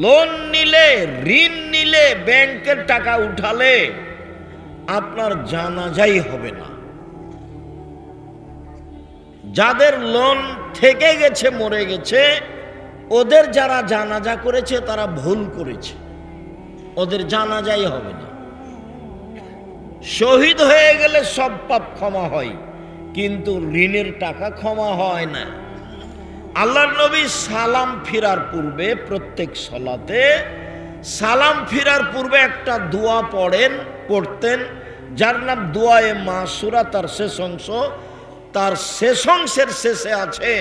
Loan নিলে, ঋণ নিলে, ব্যাংকের টাকা উঠালে আপনার জানাজাই হবে না। যাদের লোন থেকে গেছে, মরে গেছে, ওদের যারা জানাজা করেছে তারা ভুল করেছে, ওদের জানাজাই হবে না। শহীদ হয়ে গেলে সব পাপ ক্ষমা হয়, কিন্তু ঋণের টাকা ক্ষমা হয় না। আল্লাহর নবী সালাম ফিরার পূর্বে, প্রত্যেক সলাতে সালাম ফিরার পূর্বে একটা দোয়া পড়তেন, যার নাম দোয়ায়ে মাসুরা। তার শেষ অংশ, তার শেষ অংশের শেষে আছে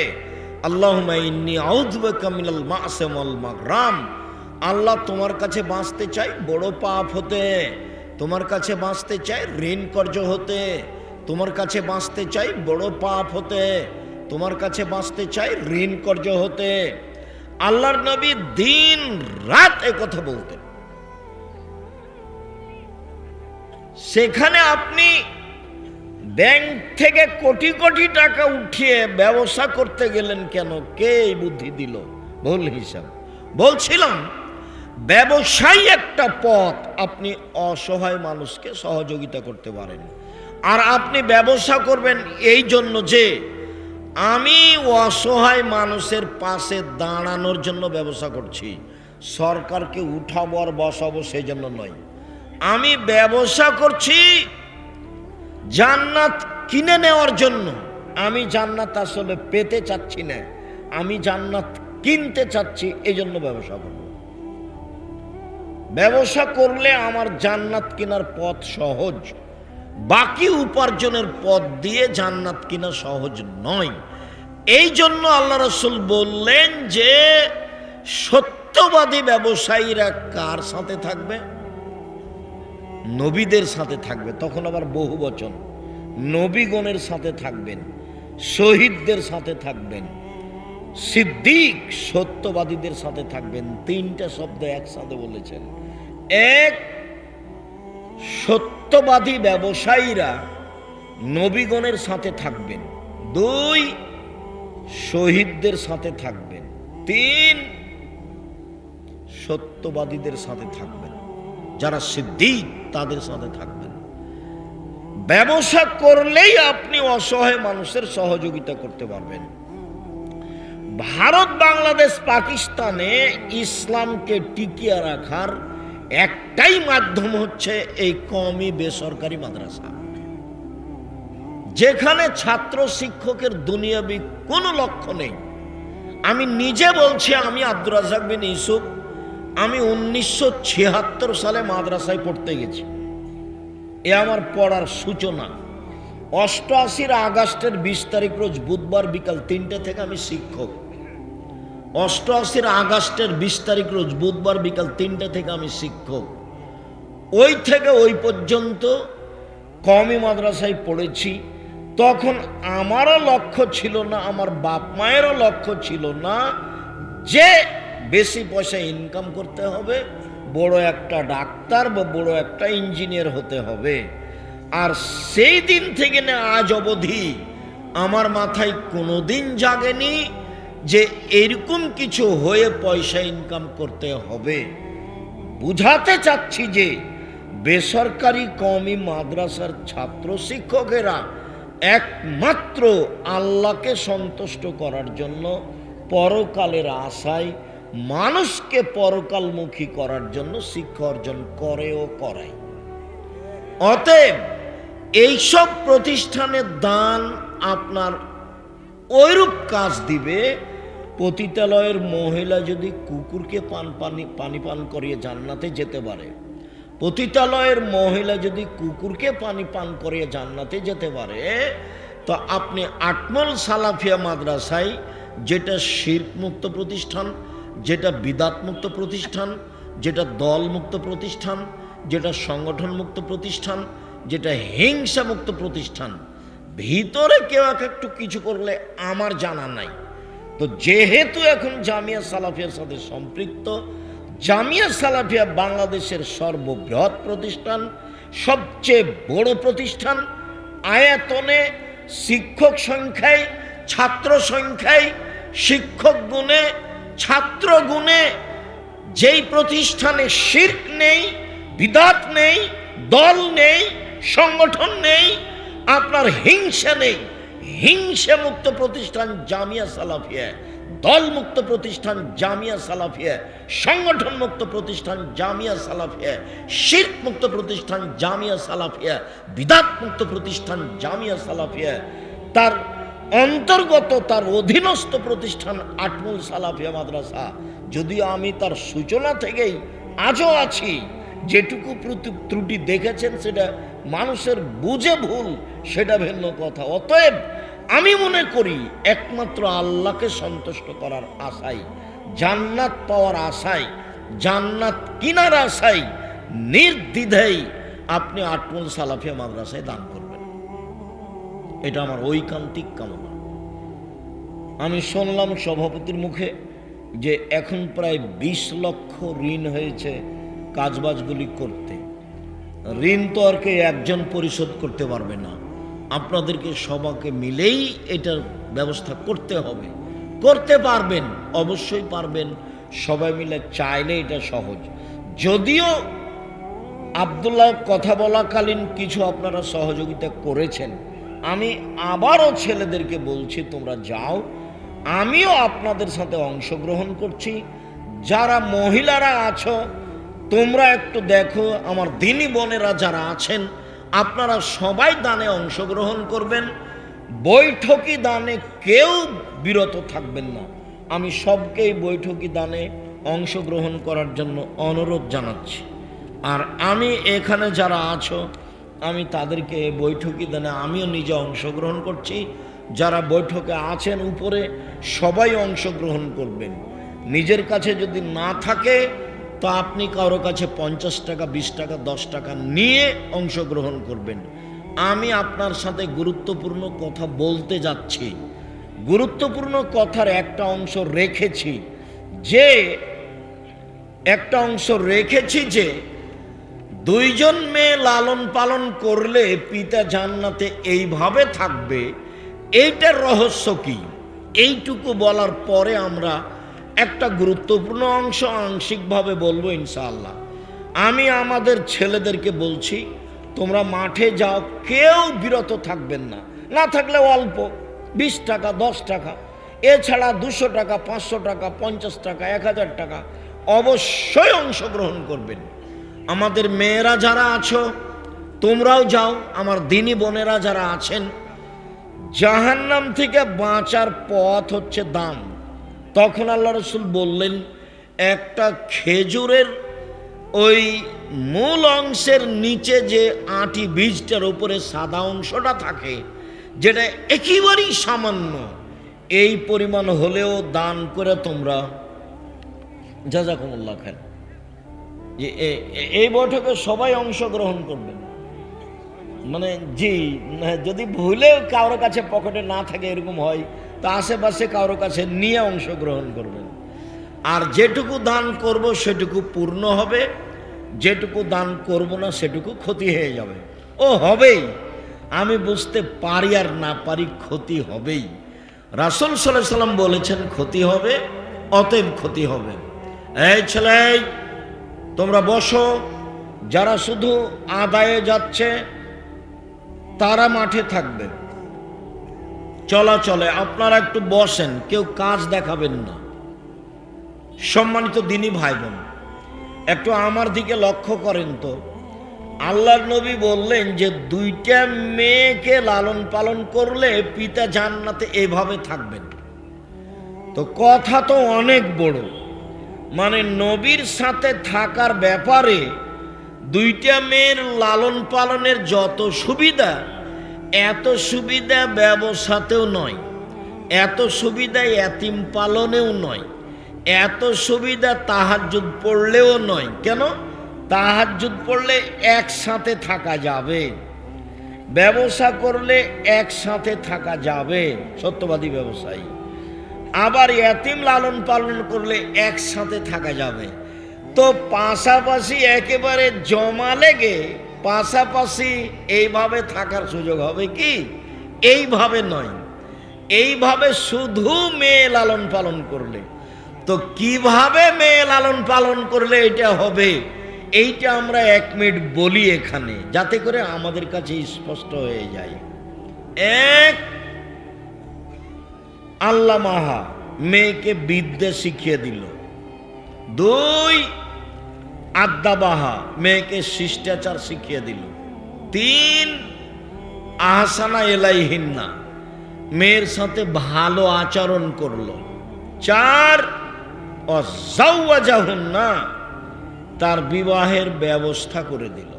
আল্লাহুম্মা ইন্নী আউযু বিকা মিনাল মা'সিয়াতি ওয়াল মাগরাম। আল্লাহ, তোমার কাছে বাঁচতে চাই বড় পাপ হতে, তোমার কাছে বাঁচতে চাই ঋণ কর্জ হতে, তোমার কাছে বাঁচতে চাই বড় পাপ হতে, তোমার কাছে বাঁচতে চাই ঋণ কর্জ হতে। আল্লাহর নবী দিন রাত একথা বলতেন। সেখানে আপনি ব্যাংক থেকে কোটি কোটি টাকা উঠিয়ে ব্যবসা করতে গেলেন কেন? কে এই বুদ্ধি দিল? ভুল হিসাব। বলছিলাম, ব্যবসায়ী একটা পথ, আপনি অসহায় মানুষকে সহযোগিতা করতে পারেন। আর আপনি ব্যবসা করবেন এই জন্য যে আমি অসহায় মানুষের পাশে দাঁড়ানোর জন্য ব্যবসা করছি, সরকারকে উঠাবো আর বসাবো সেই জন্য নয়। আমি ব্যবসা করছি জান্নাত কিনে নেওয়ার জন্য। আমি জান্নাত আসলে পেতে চাচ্ছি না, আমি জান্নাত কিনতে চাচ্ছি, এই জন্য ব্যবসা করব। ব্যবসা করলে আমার জান্নাত কেনার পথ সহজ, বাকি উপার্জনের পথ দিয়ে জান্নাত কেনা সহজ নয়। এই জন্য আল্লাহ রাসূল বললেন যে সত্যবাদী ব্যবসায়ীরা কার সাথে থাকবে? নবীদের সাথে থাকবে। তখন আবার বহু বচন, নবীগণের সাথে থাকবেন, শহীদদের সাথে থাকবেন, সিদ্দিক সত্যবাদীদের সাথে থাকবেন। তিনটা শব্দ একসাথে বলেছেন। এক, সত্যবাদী ব্যবসায়ীরা নবীগণের সাথে থাকবেন। দুই, শহীদদের সাথে থাকবেন। তিন, সত্যবাদীদের সাথে থাকবেন, যারা সিদ্দিক তাদের সাথে থাকবেন। ব্যবসা করলেই আপনি অসহায় মানুষের সহযোগিতা করতে পারবেন। ভারত, বাংলাদেশ, পাকিস্তানে ইসলামকে টিকিয়ে রাখার একটাই মাধ্যম হচ্ছে এই কওমি বেসরকারি মাদ্রাসা, যেখানে ছাত্র শিক্ষকের দুনিয়াবি কোনো লক্ষ্য নেই। আমি নিজে বলছি, আমি আব্দুর রাজ্জাক বিন ইউসুফ, আমি 1976 সালে মাদ্রাসায় পড়তে গেছি। এ আমার পড়ার সূচনা। 88 আগস্টের 20 তারিখ রোজ বুধবার বিকাল 3টে থেকে আমি শিক্ষক। 88 আগস্টের 20 তারিখ রোজ বুধবার বিকাল 3টে থেকে আমি শিক্ষক। ওই থেকে ওই পর্যন্ত কওমি মাদ্রাসায় পড়েছি। তখন আমারও লক্ষ্য ছিল না, আমার বাপ মায়েরও লক্ষ্য ছিল না যে বেশি পয়সা ইনকাম করতে হবে, বড় একটা ডাক্তার বা বড় একটা ইঞ্জিনিয়ার হতে হবে। আর সেই দিন থেকে না আজ অবধি আমার মাথায় কোনোদিন জাগেনি যে এরকম কিছু হয়ে পয়সা ইনকাম করতে হবে। বুঝাতে চাচ্ছি যে বেসরকারি কওমি মাদ্রাসার ছাত্র শিক্ষকেরা একমাত্র আল্লাহকে সন্তুষ্ট করার জন্য, পরকালের আশায় মানুষকে পরকালমুখী করার জন্য শিক্ষা অর্জন করে ও করায়। অতএব এইসব প্রতিষ্ঠানের দান আপনার ওইরূপ কাজ দিবে। পতিতালয়ের মহিলা যদি কুকুরকে পানি পান করিয়ে জান্নাতে যেতে পারে, পতিতালয়ের মহিলা যদি কুকুরকে পানি পান করিয়ে জান্নাতে যেতে পারে, তো আপনি আটমল সালাফিয়া মাদ্রাসায়, যেটা শিরক মুক্ত প্রতিষ্ঠান, যেটা বিদাত মুক্ত প্রতিষ্ঠান, যেটা দল মুক্ত প্রতিষ্ঠান, যেটা সংগঠন মুক্ত প্রতিষ্ঠান, যেটা হিংসা মুক্ত প্রতিষ্ঠান, ভিতরে কেউ একটু কিছু করলে আমার জানা নাই। তো যেহেতু এখন জামিয়া সালাফিয়ার সাথে সম্পৃক্ত, জামিয়া সালাফিয়া বাংলাদেশের সর্ববৃহৎ প্রতিষ্ঠান, সবচেয়ে বড় প্রতিষ্ঠান, আয়তনে, শিক্ষক সংখ্যায়, ছাত্র সংখ্যায়, শিক্ষক গুণে, ছাত্র গুণে যেই প্রতিষ্ঠানে শিরক নেই, বিদআত নেই, দল নেই, সংগঠন নেই, আপনার হিংসা নেই, হিংসা মুক্ত প্রতিষ্ঠান জামিয়া সালাফিয়া, দল মুক্ত প্রতিষ্ঠান জামিয়া সালাফিয়া, সংগঠন মুক্ত প্রতিষ্ঠান জামিয়া সালাফিয়া, শিরক মুক্ত প্রতিষ্ঠান জামিয়া সালাফিয়া, বিদআত মুক্ত প্রতিষ্ঠান জামিয়া সালাফিয়া, তার অন্তর্গত তার অধীনস্থ প্রতিষ্ঠান আটমুল সালাফিয়া মাদ্রাসা। যদিও আমি তার সূচনা থেকেই আজও আছি, যেটুকু ত্রুটি দেখেছেন সেটা মানুষের বুঝে ভুল, সেটা ভিন্ন কথা। অতএব আমি মনে করি একমাত্র আল্লাহকে সন্তুষ্ট করার আশায়, জান্নাত পাওয়ার আশায়, জান্নাত কিনার আশায় নির্দ্বিধায় আপনি আটমুল সালাফিয়া মাদ্রাসায় দান করবেন, এটা আমার ঐকান্তিক কামনা। আমি শুনলাম সভাপতির মুখে যে এখন প্রায় 20 লক্ষ ঋণ হয়েছে কাজবাজগুলি করতে। ঋণ তো আর কে একজন পরিশোধ করতে পারবে না, আপনাদেরকে সবাইকে মিলেই এটার ব্যবস্থা করতে হবে। করতে পারবেন, অবশ্যই পারবেন, সবাই মিলে চাইলে এটা সহজ। যদিও আব্দুল্লাহ কথা বলাকালীন কিছু আপনারা সহযোগিতা করেছেন, আমি আবারও ছেলেদেরকে বলছি তোমরা যাও, আমিও আপনাদের সাথে অংশগ্রহণ করছি। যারা মহিলারা আছো তোমরা একটু দেখো, আমার দিনী বোনেরা যারা আছেন আপনারা সবাই দানে অংশগ্রহণ করবেন। বৈঠকি দানে কেউ বিরত থাকবেন না। আমি সবকেই বৈঠকি দানে অংশগ্রহণ করার জন্য অনুরোধ জানাচ্ছি। আর আমি এখানে যারা আছো আমি তাদেরকে বৈঠকি দানে আমিও নিজে অংশগ্রহণ করছি। যারা বৈঠকে আছেন উপরে সবাই অংশগ্রহণ করবেন। নিজের কাছে যদি না থাকে তো আপনি কারো কাছে 50 টাকা, 20 টাকা, 10 টাকা নিয়ে অংশগ্রহণ করবেন। আমি আপনার সাথে গুরুত্বপূর্ণ কথা বলতে যাচ্ছি। গুরুত্বপূর্ণ কথার একটা অংশ রেখেছি যে 2 জন মেয়ে লালন পালন করলে পিতা জান্নাতে এইভাবে থাকবে, এইটার রহস্য কি, এইটুকু বলার পরে আমরা একটা গুরুত্বপূর্ণ অংশ আংশিকভাবে বলবো ইনশাআল্লাহ। আমি আমাদের ছেলেদেরকে বলছি তোমরা মাঠে যাও, কেউ বিরত থাকবেন না, না থাকলে অল্প 20 টাকা, 10 টাকা, এছাড়া 200 টাকা, 500 টাকা, 50 টাকা, 1000 টাকা অবশ্যই অংশগ্রহণ করবেন। আমাদের মেয়েরা যারা আছো তোমরাও যাও। আমার দিনী বোনেরা যারা আছেন, জাহান্নাম থেকে বাঁচার পথ হচ্ছে দান। তখন আল্লাহ রসুল বললেন একটা খেজুরের ওই মূল অংশের নিচে যে আটি বীজটার উপরে সাদা অংশটা থাকে, যেটা একেবারেই সামান্য, এই পরিমাণ হলেও দান করে তোমরা জাযাকুমুল্লাহ খান। যে এই বৈঠকে সবাই অংশগ্রহণ করবেন, মানে জি, যদি ভুলেও কারো কাছে পকেটে না থাকে এরকম হয় তো আশেপাশে কারো কাছে নিয়ে অংশগ্রহণ করবেন। আর যেটুকু দান করব সেটুকু পূর্ণ হবে, যেটুকু দান করব না সেটুকু ক্ষতি হয়ে যাবে। ও হবেই, আমি বুঝতে পারি আর না পারি, ক্ষতি হবেই। রাসূল সাল্লাল্লাহু আলাইহি সাল্লাম বলেছেন ক্ষতি হবে, অতএব ক্ষতি হবে। এই ছেলে তোমরা বসো, যারা শুধু আদায়ে যাচ্ছে তারা মাঠে থাকবে, চলাচলে আপনারা একটু বসেন, কেউ কাজ দেখাবেন না। সম্মানিত দিনী ভাই বোন, একটু আমার দিকে লক্ষ্য করেন তো। আল্লাহর নবী বললেন যে 2টা মেয়েকে লালন পালন করলে পিতা জান্নাতে এভাবে থাকবেন। তো কথা তো অনেক বড়, মানে নবীর সাথে থাকার ব্যাপারে 2টা মেয়ের লালন পালনের যত সুবিধা, এত সুবিধা ব্যবসাতেও নয়, এত সুবিধা এতিম পালনেও নয়, এত সুবিধা তাহাজ্জুদ পড়লেও নয়। কেন? তাহাজ্জুদ পড়লে একসাথে থাকা যাবে, ব্যবসা করলে একসাথে থাকা যাবে, সত্যবাদী ব্যবসায়ী। আবার এতিম লালন পালন করলে একসাথে থাকা যাবে। তো পাশাপাশি একেবারে জমা লেগে পাশাপাশি এইভাবে থাকার সুযোগ হবে কি? এইভাবে নয়, এইভাবে শুধু মেয়ে লালন পালন করলে। তো কিভাবে মেয়ে লালন পালন করলে এটা হবে, এইটা আমরা 1 মিনিট বলি এখানে, যাতে করে আমাদের কাছে স্পষ্ট হয়ে যায়। 1, আল্লাহ মাহা মেয়েকে বিদ্যা শিখিয়ে দিল। 2, আদ্দাবাহা মেয়েকে শিষ্টাচার শিখিয়ে দিল। 3, আহসানা এলাইহিন্না মেয়ের সাথে ভালো আচরণ করলো। 4, অজাওয়াজাহুন্না তার বিবাহের ব্যবস্থা করে দিল।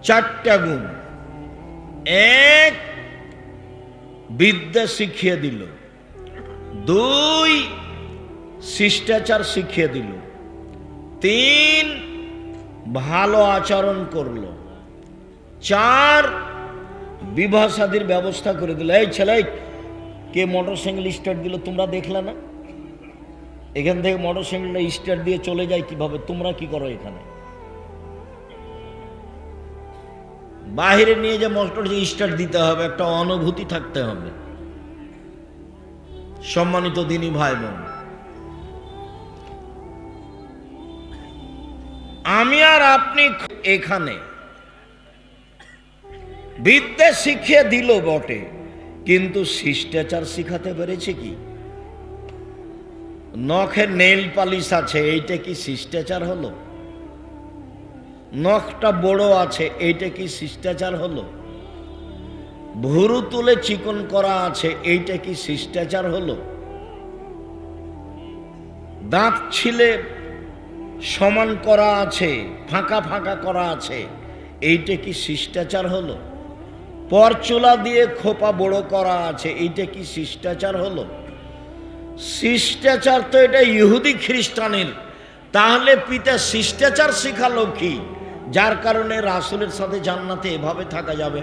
4টা গুণ। 1, বিদ্যা শিখিয়ে দিল। 2, শিষ্টাচার শিখিয়ে দিল। 3, ভালো আচরণ করলো। 4, বিবাহ শাদীর ব্যবস্থা করে দিল। এই ছেলে, কে মোটরসাইকেল স্টার্ট দিল তোমরা দেখলে না? এখান থেকে মোটরসাইকেলটা স্টার্ট দিয়ে চলে যায় কিভাবে? তোমরা কি করো এখানে? বাহিরে নিয়ে যে মোটর স্টার্ট দিতে হবে, একটা অনুভূতি থাকতে হবে। সম্মানিত দিনী ভাই বোন, আমি আর আপনি এখানে বিদ্যা শিখিয়ে দিল বটে, কিন্তু শিষ্টাচার শিখাতে পেরেছে কি? নখে নেল পালিশ আছে, এইটা কি শিষ্টাচার হলো? নখটা বড় আছে, এইটা কি শিষ্টাচার হলো? ভুরু তুলে চিকন করা আছে, এইটা কি শিষ্টাচার হলো? দাঁত ছিলে সমান করা আছে, ফাঁকা ফাঁকা করা আছে, এইটা কি শিষ্টাচার হলো? পরচুলা দিয়ে খোপা বড় করা আছে, এইটা কি শিষ্টাচার হলো? শিষ্টাচার তো এটা ইহুদি খ্রিস্টানের। তাহলে পিতা শিষ্টাচার শিখালো কি, যার কারণে রাসূলের সাথে জান্নাতে এভাবে থাকা যাবে?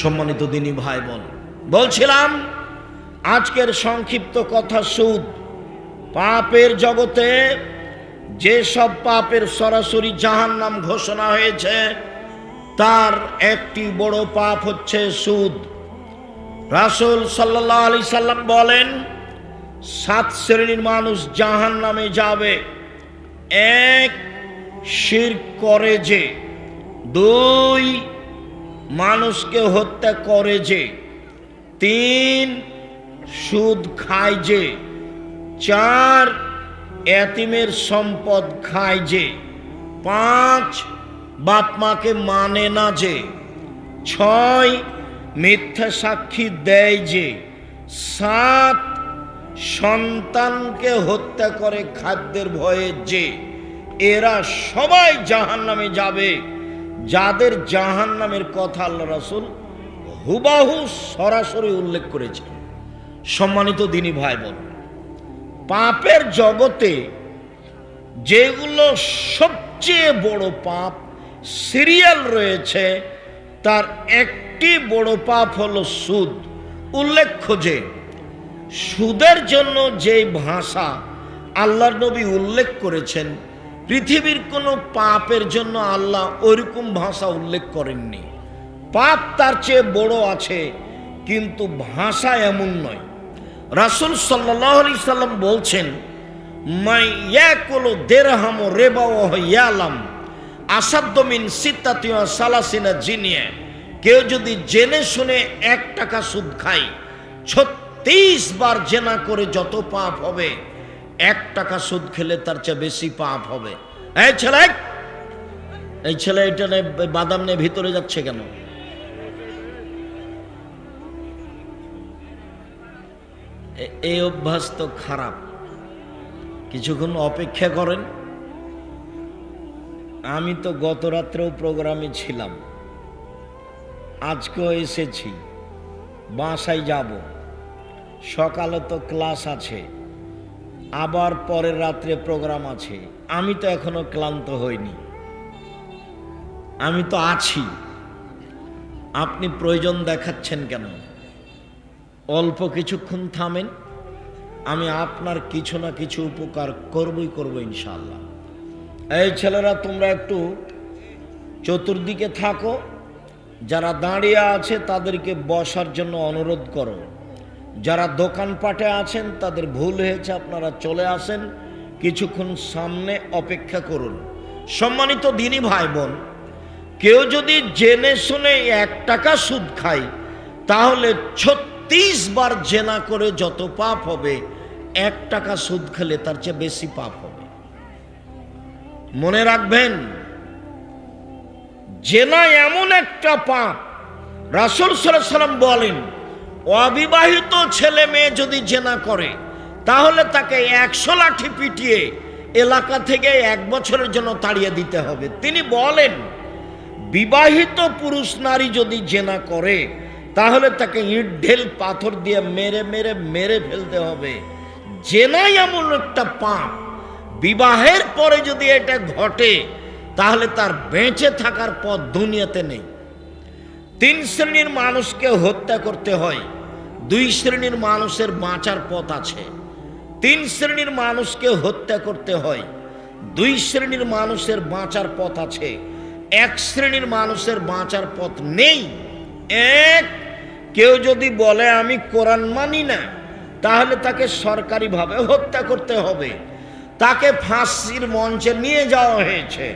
সম্মানিত দিনী ভাই বোন, বলছিলাম আজকের সংক্ষিপ্ত কথা, সুদ। পাপের জগতে যেসব পাপের সরাসরি জাহান্নাম ঘোষণা হয়েছে, তার একটি বড় পাপ হচ্ছে সুদ। রাসূল সাল্লাল্লাহু আলাইহি সাল্লাম বলেন, 7 শ্রেণীর মানুষ জাহান্নামে যাবে। 1, শিরক করে যে। 2, মানুষকে হত্যা করে যে। 3, সুদ খায় যে। 4, এতিমের সম্পদ খায় যে। 5, বাপ মাকে মানে না যে। 6, মিথ্যা সাক্ষী দেয় যে। 7, সন্তানকে হত্যা করে খাদ্যের ভয়ে যে। এরা সবাই জাহান্নামে যাবে। যাদের জাহান্নামের কথা আল্লাহ রাসূল হুবাহু সরাসরি উল্লেখ করেছেন। সম্মানিত দিনী ভাই বোন, পাপের জগতে যেগুলো সবচেয়ে বড় পাপ সিরিয়াল রয়েছে, তার একটি বড় পাপ হলো সুদ। উল্লেখ্য যে সুদের জন্য যে ভাষা আল্লাহর নবী উল্লেখ করেছেন, পৃথিবীর কোনো পাপের জন্য আল্লাহ ওইরকম ভাষা উল্লেখ করেননি। পাপ তার চেয়ে বড় আছে, কিন্তু ভাষা এমন নয়। রাসূল সাল্লাল্লাহু আলাইহি সাল্লাম বলছেন, মাই ইয়াকুলু দিরহাম রিবা ওয়া ইয়ালাম আসাদ্দু মিন সিত্তাতি ওয়া সালাসিনা জিনিয়া। কেউ যদি জেনে শুনে 1 টাকা সুদ খায়, 36 বার জেনা করে যত পাপ হবে, 1 টাকা সুদ খেলে তার চেয়ে বেশি পাপ হবে। এই ছেলে এটা বাদাম নিয়ে ভিতরে যাচ্ছে কেন? এই অভ্যাস তো খারাপ। কিছুক্ষণ অপেক্ষা করেন। আমি তো গত রাত্রেও প্রোগ্রামে ছিলাম, আজকেও এসেছি, বাসায় যাব। সকালে তো ক্লাস আছে, আবার পরের রাত্রে প্রোগ্রাম আছে। আমি তো এখনো ক্লান্ত হইনি, আমি তো আছি। আপনি প্রয়োজন দেখাচ্ছেন কেন? অল্প কিছুক্ষণ থামেন, আমি আপনার কিছু না কিছু উপকার করবই করব ইনশাআল্লাহ। এই ছেলেরা, তোমরা একটু চতুর্দিকে থাকো। যারা দাঁড়িয়ে আছে তাদেরকে বসার জন্য অনুরোধ করো। যারা দোকানপাটে আছেন তাদের ভুল হয়েছে, আপনারা চলে আসেন, কিছুক্ষণ সামনে অপেক্ষা করুন। সম্মানিত দিনী ভাই বোন, কেউ যদি জেনে শুনে 1 টাকা সুদ খায় তাহলে 36 বার জেনা করে যত পাপ হবে 1 টাকা সুদ খেলে তার চেয়ে বেশি পাপ হবে। মনে রাখবেন, জেনা এমন একটা পাপ, রাসূল সাল্লাল্লাহু আলাইহি সাল্লাম বলেন অবিবাহিত ছেলে মেয়ে যদি জেনা করে তাহলে তাকে 100 লাঠি পিটিয়ে এলাকা থেকে 1 বছরের জন্য তাড়িয়ে দিতে হবে। তিনি বলেন বিবাহিত পুরুষ নারী যদি জেনা করে তাহলে তাকে ইট ঢেল পাথর দিয়ে মেরে মেরে মেরে ফেলতে হবে। জেনাই এমন একটা পাপ, বিবাহের পরে যদি এটা ঘটে তাহলে তার বেঁচে থাকার পথ দুনিয়াতে নেই। 3 শ্রেণীর মানুষকে হত্যা করতে হয়, 2 শ্রেণীর মানুষের বাঁচার পথ আছে। 3 শ্রেণীর মানুষকে হত্যা করতে হয়, 2 শ্রেণীর মানুষের বাঁচার পথ আছে, 1 শ্রেণীর মানুষের বাঁচার পথ নেই। এক, কেউ যদি বলে আমি কোরআন মানি না তাহলে তাকে সরকারিভাবে হত্যা করতে হবে। তাকে ফাঁসির মঞ্চে নিয়ে যাওয়া হয়েছে,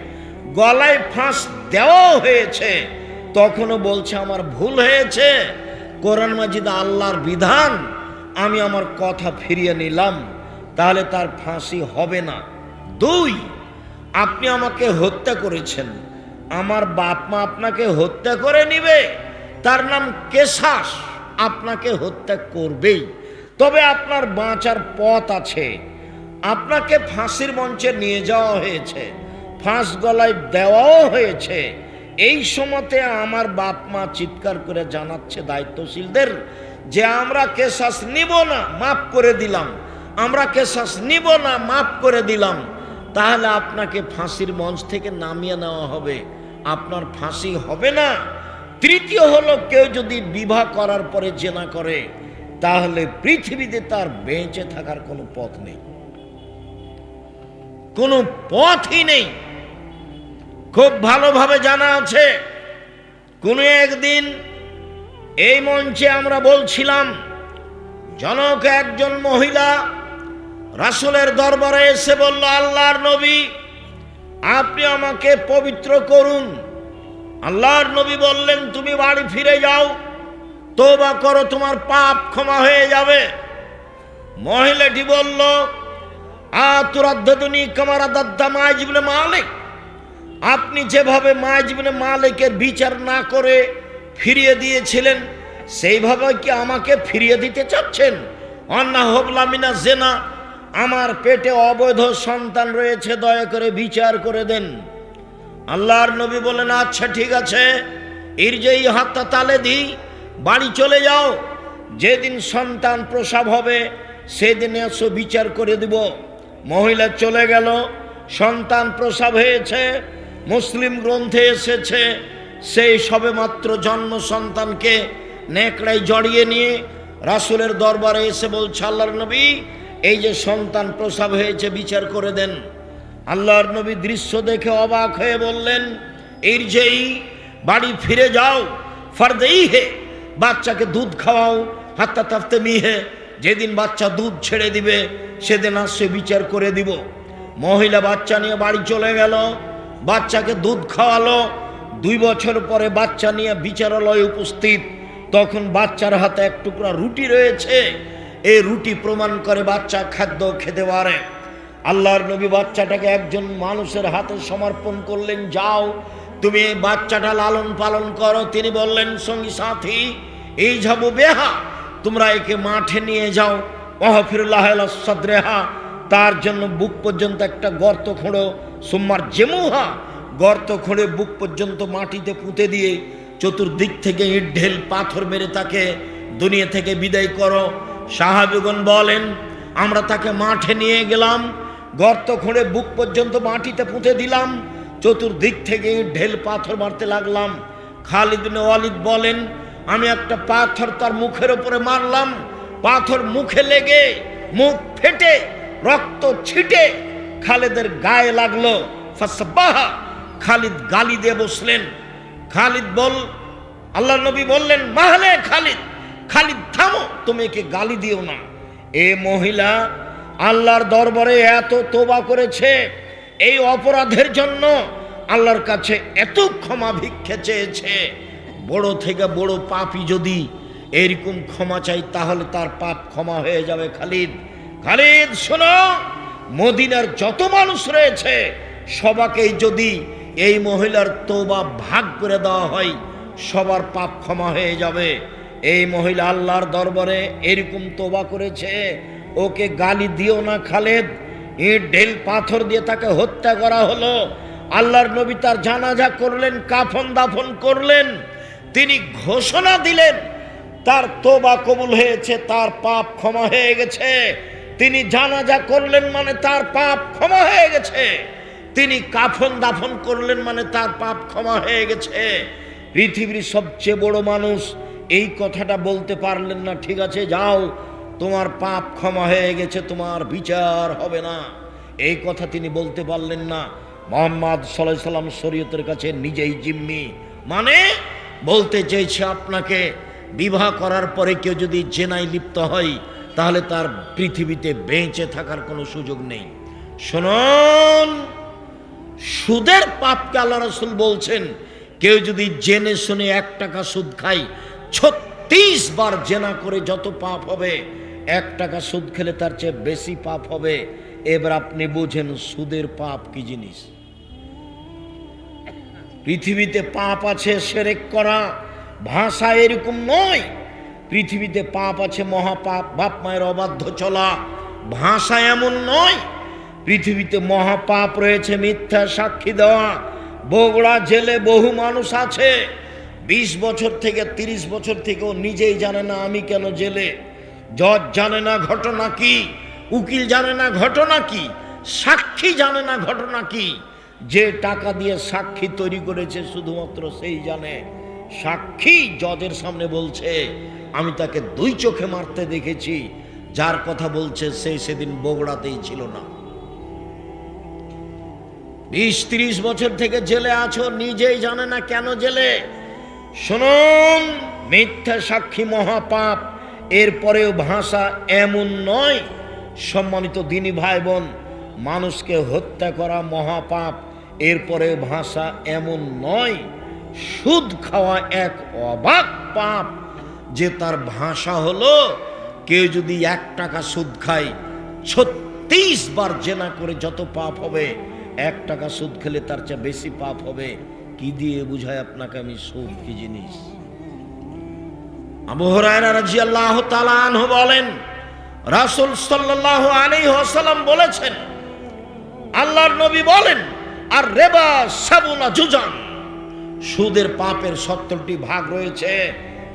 গলায় ফাঁস দেওয়া হয়েছে, তখনও বলছে আমার ভুল হয়েছে, কোরআন মাজিদ আল্লাহর বিধান, আমি আমার কথা ফিরিয়ে নিলাম, তাহলে তার ফাঁসি হবে না। 2, আপনি আমাকে হত্যা করেছেন, আমার বাপ মা আপনাকে হত্যা করে নিবে, তার নাম কেসাস, আপনাকে হত্যা করবেই। তবে আপনার বাঁচার পথ আছে। আপনাকে ফাঁসির মঞ্চে নিয়ে যাওয়া হয়েছে, ফাঁস গলায় দেওয়াও হয়েছে, এই সময়তে আমার বাপ মা চিৎকার করে জানাচ্ছে দায়িত্বশীলদের যে আমরা কেসাস নিব না, মাফ করে দিলাম, আমরা কেসাস নিব না, মাফ করে দিলাম, তাহলে আপনাকে ফাঁসির মঞ্চ থেকে নামিয়ে নেওয়া হবে, আপনার ফাঁসি হবে না। 3 হলো কেউ যদি বিবাহ করার পরে জেনা করে তাহলে পৃথিবীতে তার বেঁচে থাকার কোনো পথ নেই, কোনো পথই নেই। খুব ভালোভাবে জানা আছে, কোনো একদিন এই মঞ্চে আমরা বলছিলাম, জনক একজন মহিলা রাসূলের দরবারে এসে বলল, আল্লাহর নবী আপনি আমাকে পবিত্র করুন। আল্লাহর নবী বললেন তুমি বাড়ি ফিরে যাও, তওবা করো, তোমার পাপ ক্ষমা হয়ে যাবে। মহিলাটি বলল, আতুরাদ্দাদুনি কামা রাদাদ্দা মাইজ ইবনে মালিক, আপনি যেভাবে মাইজ ইবনে মালিকের বিচার না করে ফিরিয়ে দিয়েছিলেন সেইভাবে কি আমাকে ফিরিয়ে দিতে চাচ্ছেন? অন্না হবলা মিনা জেনা, আমার পেটে অবৈধ সন্তান রয়েছে, দয়া করে বিচার করে দেন। আল্লাহর নবী বলেন আচ্ছা ঠিক আছে, ইরজেই হাত্তা তালে দি, বাড়ি চলে যাও, যেদিন সন্তান প্রসব হবে সেদিন এসো, বিচার করে দিব। মহিলা চলে গেল, সন্তান প্রসব হয়েছে, মুসলিম গ্রন্থে এসেছে সেই সবেমাত্র জন্ম সন্তানকে নেকড়ায় জড়িয়ে নিয়ে রাসূলের দরবারে এসে বলছে, আল্লাহর নবী এই যে সন্তান প্রসব হয়েছে বিচার করে দেন। আল্লাহর নবী দৃশ্য দেখে অবাক হয়ে বললেন, ইরজেই, বাড়ি ফিরে যাও, ফারদেই হে, বাচ্চাকে দুধ খাওয়াও, হাত্তা তাফতে মিহে, যেদিন বাচ্চা দুধ ছেড়ে দিবে সেদিন আসছে বিচার করে দিব। মহিলা বাচ্চা নিয়ে বাড়ি চলে গেল, বাচ্চাকে দুধ খাওয়ালো। 2 বছর পরে বাচ্চা নিয়ে বিচারালয়ে উপস্থিত, তখন বাচ্চার হাতে 1 টুকরা রুটি রয়েছে, এই রুটি প্রমাণ করে বাচ্চা খাদ্য খেতে পারে। আল্লাহর নবী বাচ্চাটাকে একজন মানুষের হাতে সমর্পণ করলেন, যাও তুমি এই বাচ্চাটা লালন পালন করো। তিনি বললেন, সঙ্গী সাথী এই যাবো বেহা, তোমরা একে মাঠে নিয়ে যাও, ওয়াহফিরুল্লাহ সাদরেহা, তার জন্য বুক পর্যন্ত একটা গর্ত খোঁড়ো, সুম্মার জেমুহা, গর্ত খুঁড়ে বুক পর্যন্ত মাটিতে পুঁতে দিয়ে চতুর্দিক থেকে ইট ঢেল পাথর মেরে তাকে দুনিয়া থেকে বিদায় করো। সাহাবীগণ বলেন আমরা তাকে মাঠে নিয়ে গেলাম, গর্ত খুঁড়ে বুক পর্যন্ত মাটিতে পুঁতে দিলাম, চতুর্দিক থেকে ইট ঢেল পাথর মারতে লাগলাম। খালিদ বিন ওয়ালিদ বলেন আমি একটা পাথর তার মুখের উপরে মারলাম, পাথর মুখে লেগে মুখ ফেটে রক্ত ছিটে খালিদের গায়ে লাগলো। ফাসবাহা, খালিদ গালি দিয়ে বসলেন। খালিদ আল্লাহর নবী বললেন মাহলে খালিদ, খালিদ থামো, তুমি একে গালি দিও না। এ মহিলা আল্লাহর দরবারে এত তওবা করেছে, এই অপরাধের জন্য আল্লাহর কাছে এত ক্ষমা ভিক্ষা চেয়েছে। বড় থেকে বড় পাপী যদি এরকম ক্ষমা চাই তাহলে তার পাপ ক্ষমা হয়ে যাবে। খালিদ, খালিদ শোনো, মদিনার যত মানুষ রয়েছে সবাকেই যদি এই মহিলার তওবা ভাগ করে দেওয়া হয় সবার পাপ ক্ষমা হয়ে যাবে। এই মহিলা আল্লাহর দরবারে এরকম তওবা করেছে, ওকে গালি দিও না খালিদ। ইট ঢেল পাথর দিয়ে তাকে হত্যা করা হলো। আল্লাহর নবী তার জানাজা করলেন, কাফন দাফন করলেন। তিনি ঘোষণা দিলেন তার তওবা কবুল হয়েছে, তার পাপ ক্ষমা হয়ে গেছে। তিনি জানাজা করলেন মানে তার পাপ ক্ষমা হয়ে গেছে। তিনি কাফন দাফন করলেন মানে তার পাপ ক্ষমা হয়ে গেছে। পৃথিবীর সবচেয়ে বড় মানুষ এই কথাটা বলতে পারলেন না, ঠিক আছে যাও, তোমার পাপ ক্ষমা হয়ে গেছে, তোমার বিচার হবে না। এই কথা তিনি বলতে পারলেন না। মুহাম্মদ সাল্লাল্লাহু আলাইহি সাল্লাম শরীয়তের কাছে নিজেই জিম্মি। মানে বলতে চেয়েছে, আপনাকে বিবাহ করার পরে কেউ যদি জেনায় লিপ্ত হয় তাহলে তার পৃথিবীতে বেঁচে থাকার কোনো সুযোগ নেই। শুনুন, সুদের পাপকে আল্লাহ রাসূল বলছেন, কেউ যদি জেনে শুনে 1 টাকা সুদ খায় 36 বার জেনা করে যত পাপ হবে, 1 টাকা সুদ খেলে তার চেয়ে বেশি পাপ হবে। এবার আপনি বুঝেন সুদের পাপ কি জিনিস। পৃথিবীতে পাপ আছে শিরক করা, ভাষা এরকম নয়। পৃথিবীতে পাপ আছে মহাপাপ, বাপ মায়ের অবাধ্য চলা, ভাষা এমন নয়। পৃথিবীতে মহাপাপ রয়েছে মিথ্যা সাক্ষী দেওয়া। বগুড়া জেলে বহু মানুষ আছে 20 বছর থেকে 30 বছর থেকেও নিজেই জানে না আমি কেন জেলে। জজ জানে না ঘটনা কি, উকিল জানে না ঘটনা কি, সাক্ষী জানে না ঘটনা কি। যে টাকা দিয়ে সাক্ষী তৈরি করেছে শুধুমাত্র সেই জানে। সাক্ষী জজের সামনে বলছে আমি তাকে 2 চোখে মারতে দেখেছি, যার কথা বলছে সেই সেদিন বগুড়াতেই ছিল না। 20-30 বছর থেকে জেলে আছো, নিজেই জানে না কেন জেলে। শুনুন, মিথ্যা সাক্ষী মহাপাপ। এরপরেও ভাষা এমন নয়। সম্মানিত দিনী ভাই বোন, মানুষকে হত্যা করা মহাপাপ, এরপরেও ভাষা এমন নয়। সুদ খাওয়া এক অবাক পাপ, যে তার ভাষা হলো কেউ যদি 1 টাকা সুদ খায় 36 বার জেনা করে যত পাপ হবে, 1 টাকা সুদ খেলে তার চেয়ে বেশি পাপ হবে। কি দিয়ে বুঝায় আপনাকে আমি সুদ কি জিনিস? আবু হুরায়রা রাদিয়াল্লাহু তাআলা আনহু বলেন, রাসূল সাল্লাল্লাহু আলাইহি ওয়াসাল্লাম বলেছেন, আল্লাহর নবী বলেন, আর রিবা সাবুনা জুজান, সুদের পাপের 70টি ভাগ রয়েছে।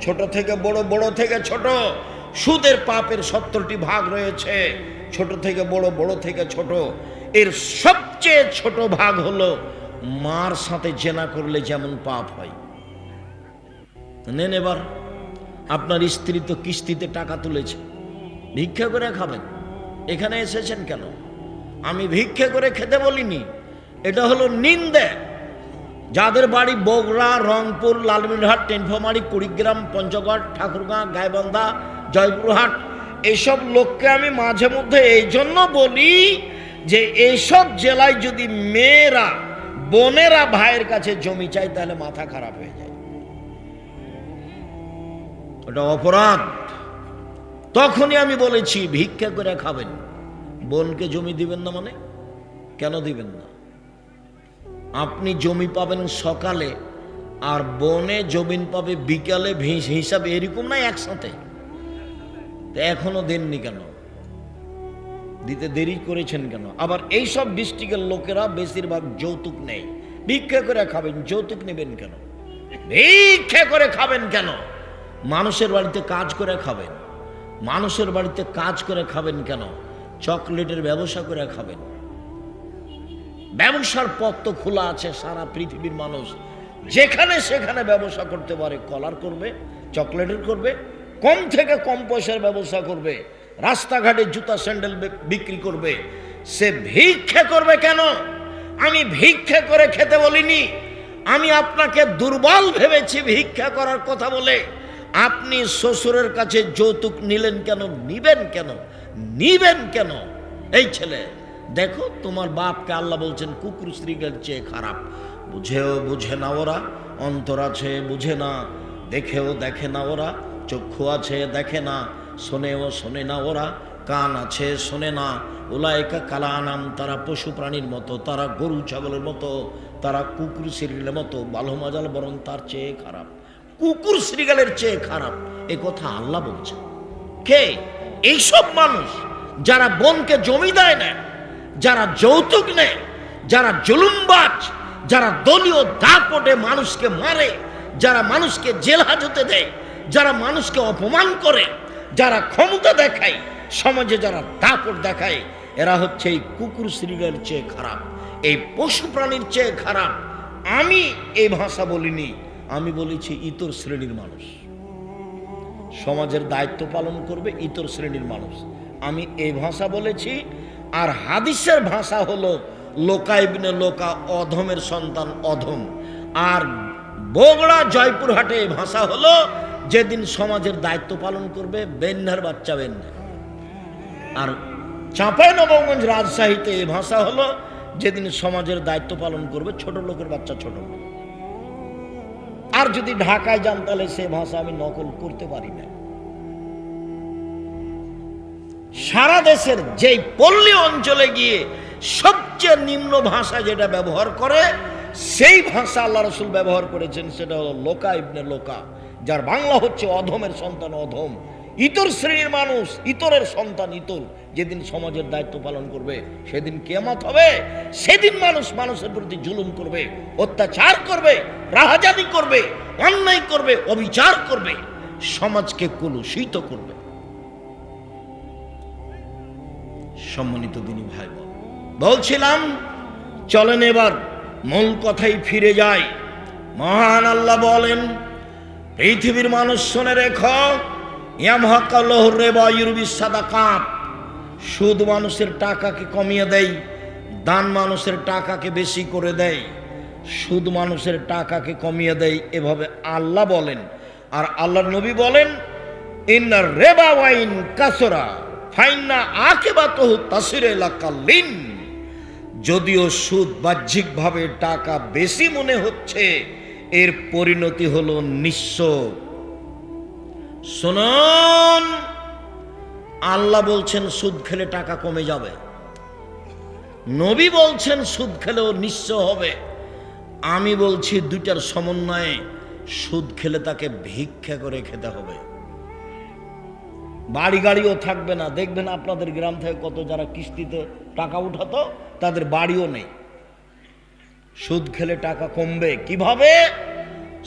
ছোট থেকে বড়, বড় থেকে ছোট, সুদের পাপের 70টি ভাগ রয়েছে। ছোট থেকে বড়, বড় থেকে ছোট। এর সবচেয়ে ছোট ভাগ হলো মার সাথে জেনা করলে যেমন পাপ হয়। নেন, এবার আপনার স্ত্রী তো কিস্তিতে টাকা তুলেছে, ভিক্ষা করে খাবেন। এখানে এসেছেন কেন? আমি ভিক্ষা করে খেতে বলিনি, এটা হলো নিন্দে। যাদের বাড়ি বগুড়া, রংপুর, লালমিনহাট, টেনফামারী, কুড়িগ্রাম, পঞ্চগড়, ঠাকুরগাঁ, গাইবান্ধা, জয়পুরহাট, এইসব লোককে আমি মাঝে মধ্যে এই জন্য বলি যে এইসব জেলায় যদি মেয়েরা, বোনেরা ভাইয়ের কাছে জমি চায় তাহলে মাথা খারাপ হয়ে যায়, ওটা অপরাধ। তখনই আমি বলেছি ভিক্ষা করে খাবেন। বোনকে জমি দিবেন না মানে কেন দিবেন না? আপনি জমি পাবেন সকালে আর বনে জমিন পাবে বিকালে, হিসাবে এরকম না একসাথে। তো এখনো দেননি কেন? দিতে দেরি করেছেন কেন? আবার এইসব ডিস্ট্রিক্টের লোকেরা বেশিরভাগ যৌতুক নেই। ভিক্ষা করে খাবেন, যৌতুক নেবেন কেন? ভিক্ষা করে খাবেন কেন? মানুষের বাড়িতে কাজ করে খাবেন। মানুষের বাড়িতে কাজ করে খাবেন কেন? চকলেটের ব্যবসা করে খাবেন। ব্যবসার পথ তো খোলা আছে, সারা পৃথিবীর মানুষ যেখানে সেখানে ব্যবসা করতে পারে। কলার করবে, চকলেটের করবে, কম থেকে কম পয়সার ব্যবসা করবে, রাস্তাঘাটে জুতা স্যান্ডেল বিক্রি করবে। সে ভিক্ষা করবে কেন? আমি ভিক্ষা করে খেতে বলিনি। আমি আপনাকে দুর্বল ভেবেছি ভিক্ষা করার কথা বলে। আপনি শ্বশুরের কাছে যৌতুক নিলেন কেন, নিবেন কেন, নিবেন কেন? এই ছেলে দেখো, তোমার বাপকে আল্লাহ বলছেন কুকুর শ্রীগের চেয়ে খারাপ। বুঝেও বুঝে না ওরা, অন্তর আছে বুঝে না, দেখেও দেখে না ওরা, চক্ষু আছে দেখে না, শোনেও শোনে না ওরা, কান আছে শোনে না। উলাইকা কালানাম, তারা পশু প্রাণীর মতো, তারা গরু ছাগলের মতো, তারা কুকুর শ্রীগালের মতো। বালো মাজাল বরং তার চেয়ে খারাপ, কুকুর শ্রীগালের চেয়ে খারাপ। এ কথা আল্লাহ বলছেন। কে? এইসব মানুষ যারা বোনকে জমি দেয় না, যারা যৌতুক নেয়, যারা জুলুমবাজ, যারা দলীয় দাপটে মানুষকে মারে, যারা মানুষকে জেল হাজতে দেয়, যারা মানুষকে অপমান করে, যারা ক্ষমতা দেখায়, সমাজে যারা দাপট দেখায়, এরা হচ্ছে এই কুকুর শ্রীগালের চেয়ে খারাপ, এই পশু প্রাণীর চেয়ে খারাপ। আমি এই ভাষা বলিনি, আমি বলেছি ইতর শ্রেণীর মানুষ সমাজের দায়িত্ব পালন করবে, ইতর শ্রেণীর মানুষ, আমি এই ভাষা বলেছি। আর হাদিসের ভাষা হলো লোকা ইবনে লোকা, অধমের সন্তান অধম। আর বগুড়া জয়পুরহাটে এই ভাষা হলো যেদিন সমাজের দায়িত্ব পালন করবে বেন্যার বাচ্চা বেন্যা। আর চাঁপাইনবাবগঞ্জ রাজশাহীতে এই ভাষা হলো যেদিন সমাজের দায়িত্ব পালন করবে ছোট লোকের বাচ্চা ছোট লোক। আর যদি ঢাকায় যান তাহলে সে ভাষা আমি নকল করতে পারি না। সারা দেশের যেই পল্লী অঞ্চলে গিয়ে সবচেয়ে নিম্ন ভাষা যেটা ব্যবহার করে, সেই ভাষা আল্লাহ রসুল ব্যবহার করেছেন, সেটা হলো লোকা ইবনে লোকা, যার বাংলা হচ্ছে অধমের সন্তান অধম, ইতর শ্রেণীর মানুষ, ইতরের সন্তান ইতর। যেদিন সমাজের দায়িত্ব পালন করবে সেদিন কিয়ামত হবে। সেদিন মানুষ মানুষের প্রতি জুলুম করবে, অত্যাচার করবে, রাহাজানি করবে, অন্যায় করবে, অবিচার করবে, সমাজকে কলুষিত করবে। সম্মানিত দিনী ভাই বোন, বলছিলাম চলেন এবার মূল কথাই ফিরে যায়। মহান আল্লাহ বলেন, পৃথিবীর মানুষ শুনে রেখো, ইয়ামহাকাল্লাহুর রিবা ইউরবিস সাদাকাত, সুদ মানুষের টাকাকে কমিয়ে দেয়, দান মানুষের টাকাকে বেশি করে দেয়। সুদ মানুষের টাকাকে কমিয়ে দেয়, এভাবে আল্লাহ বলেন। আর আল্লাহর নবী বলেন, ইন্নার রিবা ওয়াইন কাসরা ফাইন্না আকিবাতুহু তাসিরু ইলা কাল্লিন, যদিও সুদ বাহ্যিকভাবে টাকা বেশি মনে হচ্ছে, এর পরিণতি হলো নিঃস্ব। শুনুন, আল্লাহ বলছেন সুদ খেলে টাকা কমে যাবে, নবী বলছেন সুদ খেলেও নিঃস্ব হবে। আমি বলছি দুইটার সমন্বয়ে, সুদ খেলে তাকে ভিক্ষা করে খেতে হবে, বাড়ি গাড়িও থাকবে না। দেখবেন আপনাদের গ্রাম থেকে কত যারা কিস্তিতে টাকা উঠাতো, তাদের বাড়িও নেই। সুদ খেলে টাকা কমবে কিভাবে?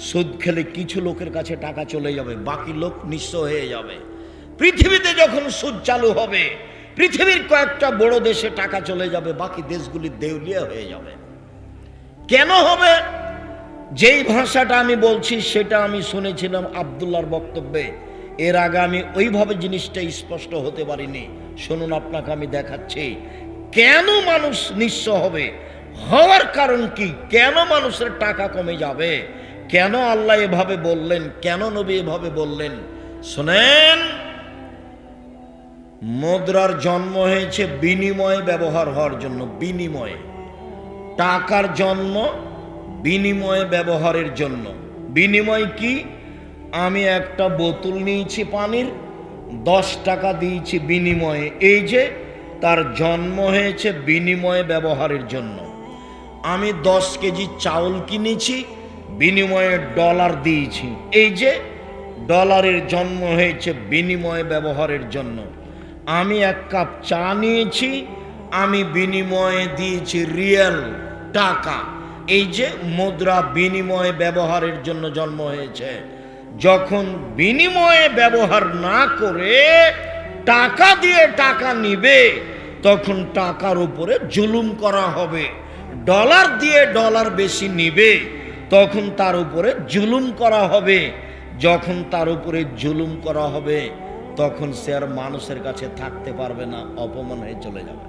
সুদ খেলে কিছু লোকের কাছে টাকা চলে যাবে, বাকি লোক নিঃস্ব হয়ে যাবে। পৃথিবীতে যখন সুদ চালু হবে, পৃথিবীর কয়েকটা বড় দেশে টাকা চলে যাবে, বাকি দেশগুলি দেউলিয়া হয়ে যাবে। কেন হবে? যেই ভাষাটা আমি বলছি সেটা আমি শুনেছিলাম আব্দুল্লাহর বক্তব্যে। এর আগে আমি ওইভাবে জিনিসটা স্পষ্ট হতে পারিনি। শুনুন, আপনাকে আমি দেখাচ্ছি কেন মানুষ নিঃস্ব হবে, হওয়ার কারণ কি, কেন মানুষের টাকা কমে যাবে, কেন আল্লাহ এভাবে বললেন, কেন নবী এভাবে বললেন। শুনেন, মুদ্রার জন্ম হয়েছে বিনিময়ে ব্যবহার হওয়ার জন্য, বিনিময়ে। টাকার জন্ম বিনিময়ে ব্যবহারের জন্য। বিনিময় কি? আমি একটা বোতল নিয়েছি পানির, 10 টাকা দিয়েছি বিনিময়ে, এই যে তার জন্ম হয়েছে বিনিময়ে ব্যবহারের জন্য। আমি 10 কেজি চাউল কিনেছি, বিনিময়ে ডলার দিয়েছি, এই যে ডলারের জন্ম হয়েছে বিনিময়ে ব্যবহারের জন্য। আমি 1 কাপ চা নিয়েছি, আমি বিনিময়ে দিয়েছি রিয়াল, টাকা, এই যে মুদ্রা বিনিময়ে ব্যবহারের জন্য জন্ম হয়েছে। যখন বিনিময়ে ব্যবহার না করে টাকা দিয়ে টাকা নিবে, তখন টাকার উপরে জুলুম করা হবে। ডলার দিয়ে ডলার বেশি নিবে, তখন তার উপরে জুলুম করা হবে। যখন তার উপরে জুলুম করা হবে, তখন সে আর মানুষের কাছে থাকতে পারবে না, অপমান হয়ে চলে যাবে।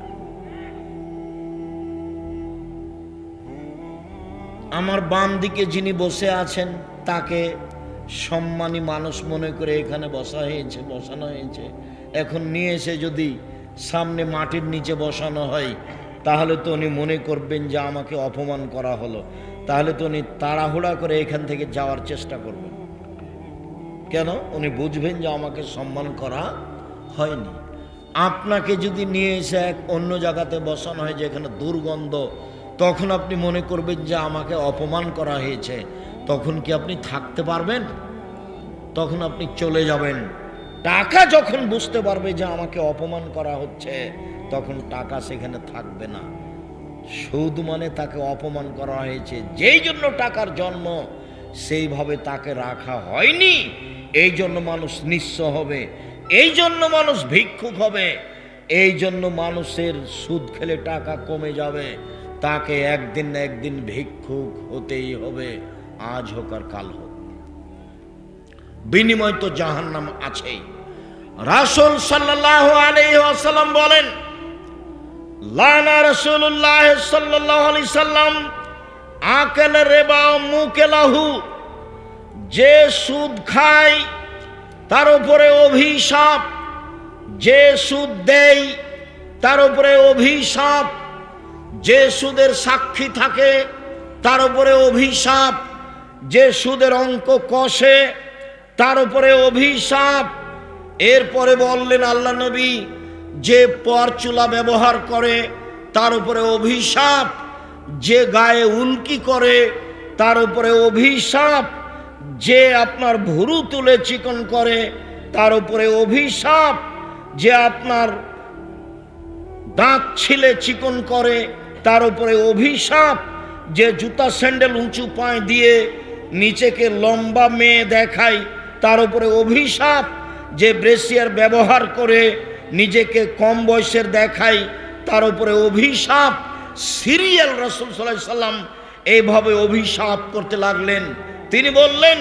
আমার বাম দিকে যিনি বসে আছেন, তাকে সম্মানী মানুষ মনে করে এখানে বসানো হয়েছে। এখন নিয়ে এসে যদি সামনে মাটির নিচে বসানো হয়, তাহলে তো উনি মনে করবেন যে আমাকে অপমান করা হলো, তাহলে তো উনি তাড়াহুড়া করে এখান থেকে যাওয়ার চেষ্টা করবেন। কেন? উনি বুঝবেন যে আমাকে সম্মান করা হয়নি। আপনাকে যদি নিয়ে এসে এক অন্য জায়গাতে বসানো হয় যেখানে দুর্গন্ধ, তখন আপনি মনে করবেন যে আমাকে অপমান করা হয়েছে, তখন কি আপনি থাকতে পারবেন? তখন আপনি চলে যাবেন। টাকা যখন বুঝতে পারবে যে আমাকে অপমান করা হচ্ছে, তখন টাকা সেখানে থাকবে না। সুদ মানে তাকে অপমান করা হয়েছে, যেই জন্য টাকার জন্ম, সেইভাবে তাকে রাখা হয়নি। এই জন্য মানুষ নিঃস্ব হবে, এই জন্য মানুষ ভিক্ষুক হবে, এই জন্য মানুষের সুদ খেলে টাকা কমে যাবে। তাকে একদিন না একদিন ভিক্ষুক হতেই হবে, আজ হোক আর কাল হোক। বিনিময় তো জাহান্নাম আছেই। রাসূল সাল্লাল্লাহু আলাইহি ওয়াসাল্লাম বলেন, লানা রাসূলুল্লাহ সাল্লাল্লাহু আলাইহি সাল্লাম আকাল রিবা মুকেলাহু, যে সুদ খায় তার উপরে অভিশাপ, যে সুদ দেয় তার উপরে অভিশাপ, যে সুদের সাক্ষী থাকে তার উপরে অভিশাপ, যে সুদের অঙ্ক কষে তার উপরে অভিশাপ। এরপরে বললেন আল্লাহ নবী, যে পরচুলা ব্যবহার করে তার উপরে অভিশাপ, যে গায়ে উল্কি করে তার উপরে অভিশাপ, যে আপনার ভুরু তুলে চিকন করে তার উপরে অভিশাপ, যে আপনার দাঁত ছিলে চিকন করে তার উপরে অভিশাপ, যে জুতা স্যান্ডেল উঁচু পায়ে দিয়ে নিচেকে লম্বা মেয়ে দেখায় তার উপরে অভিশাপ, যে ব্রেসিয়ার ব্যবহার করে নিজেকে কম বয়সের দেখায় তার উপরে অভিশাপ। সিরিয়াল রাসূল সাল্লাল্লাহু আলাইহি সাল্লাম এইভাবে অভিশাপ করতে লাগলেন। তিনি বললেন,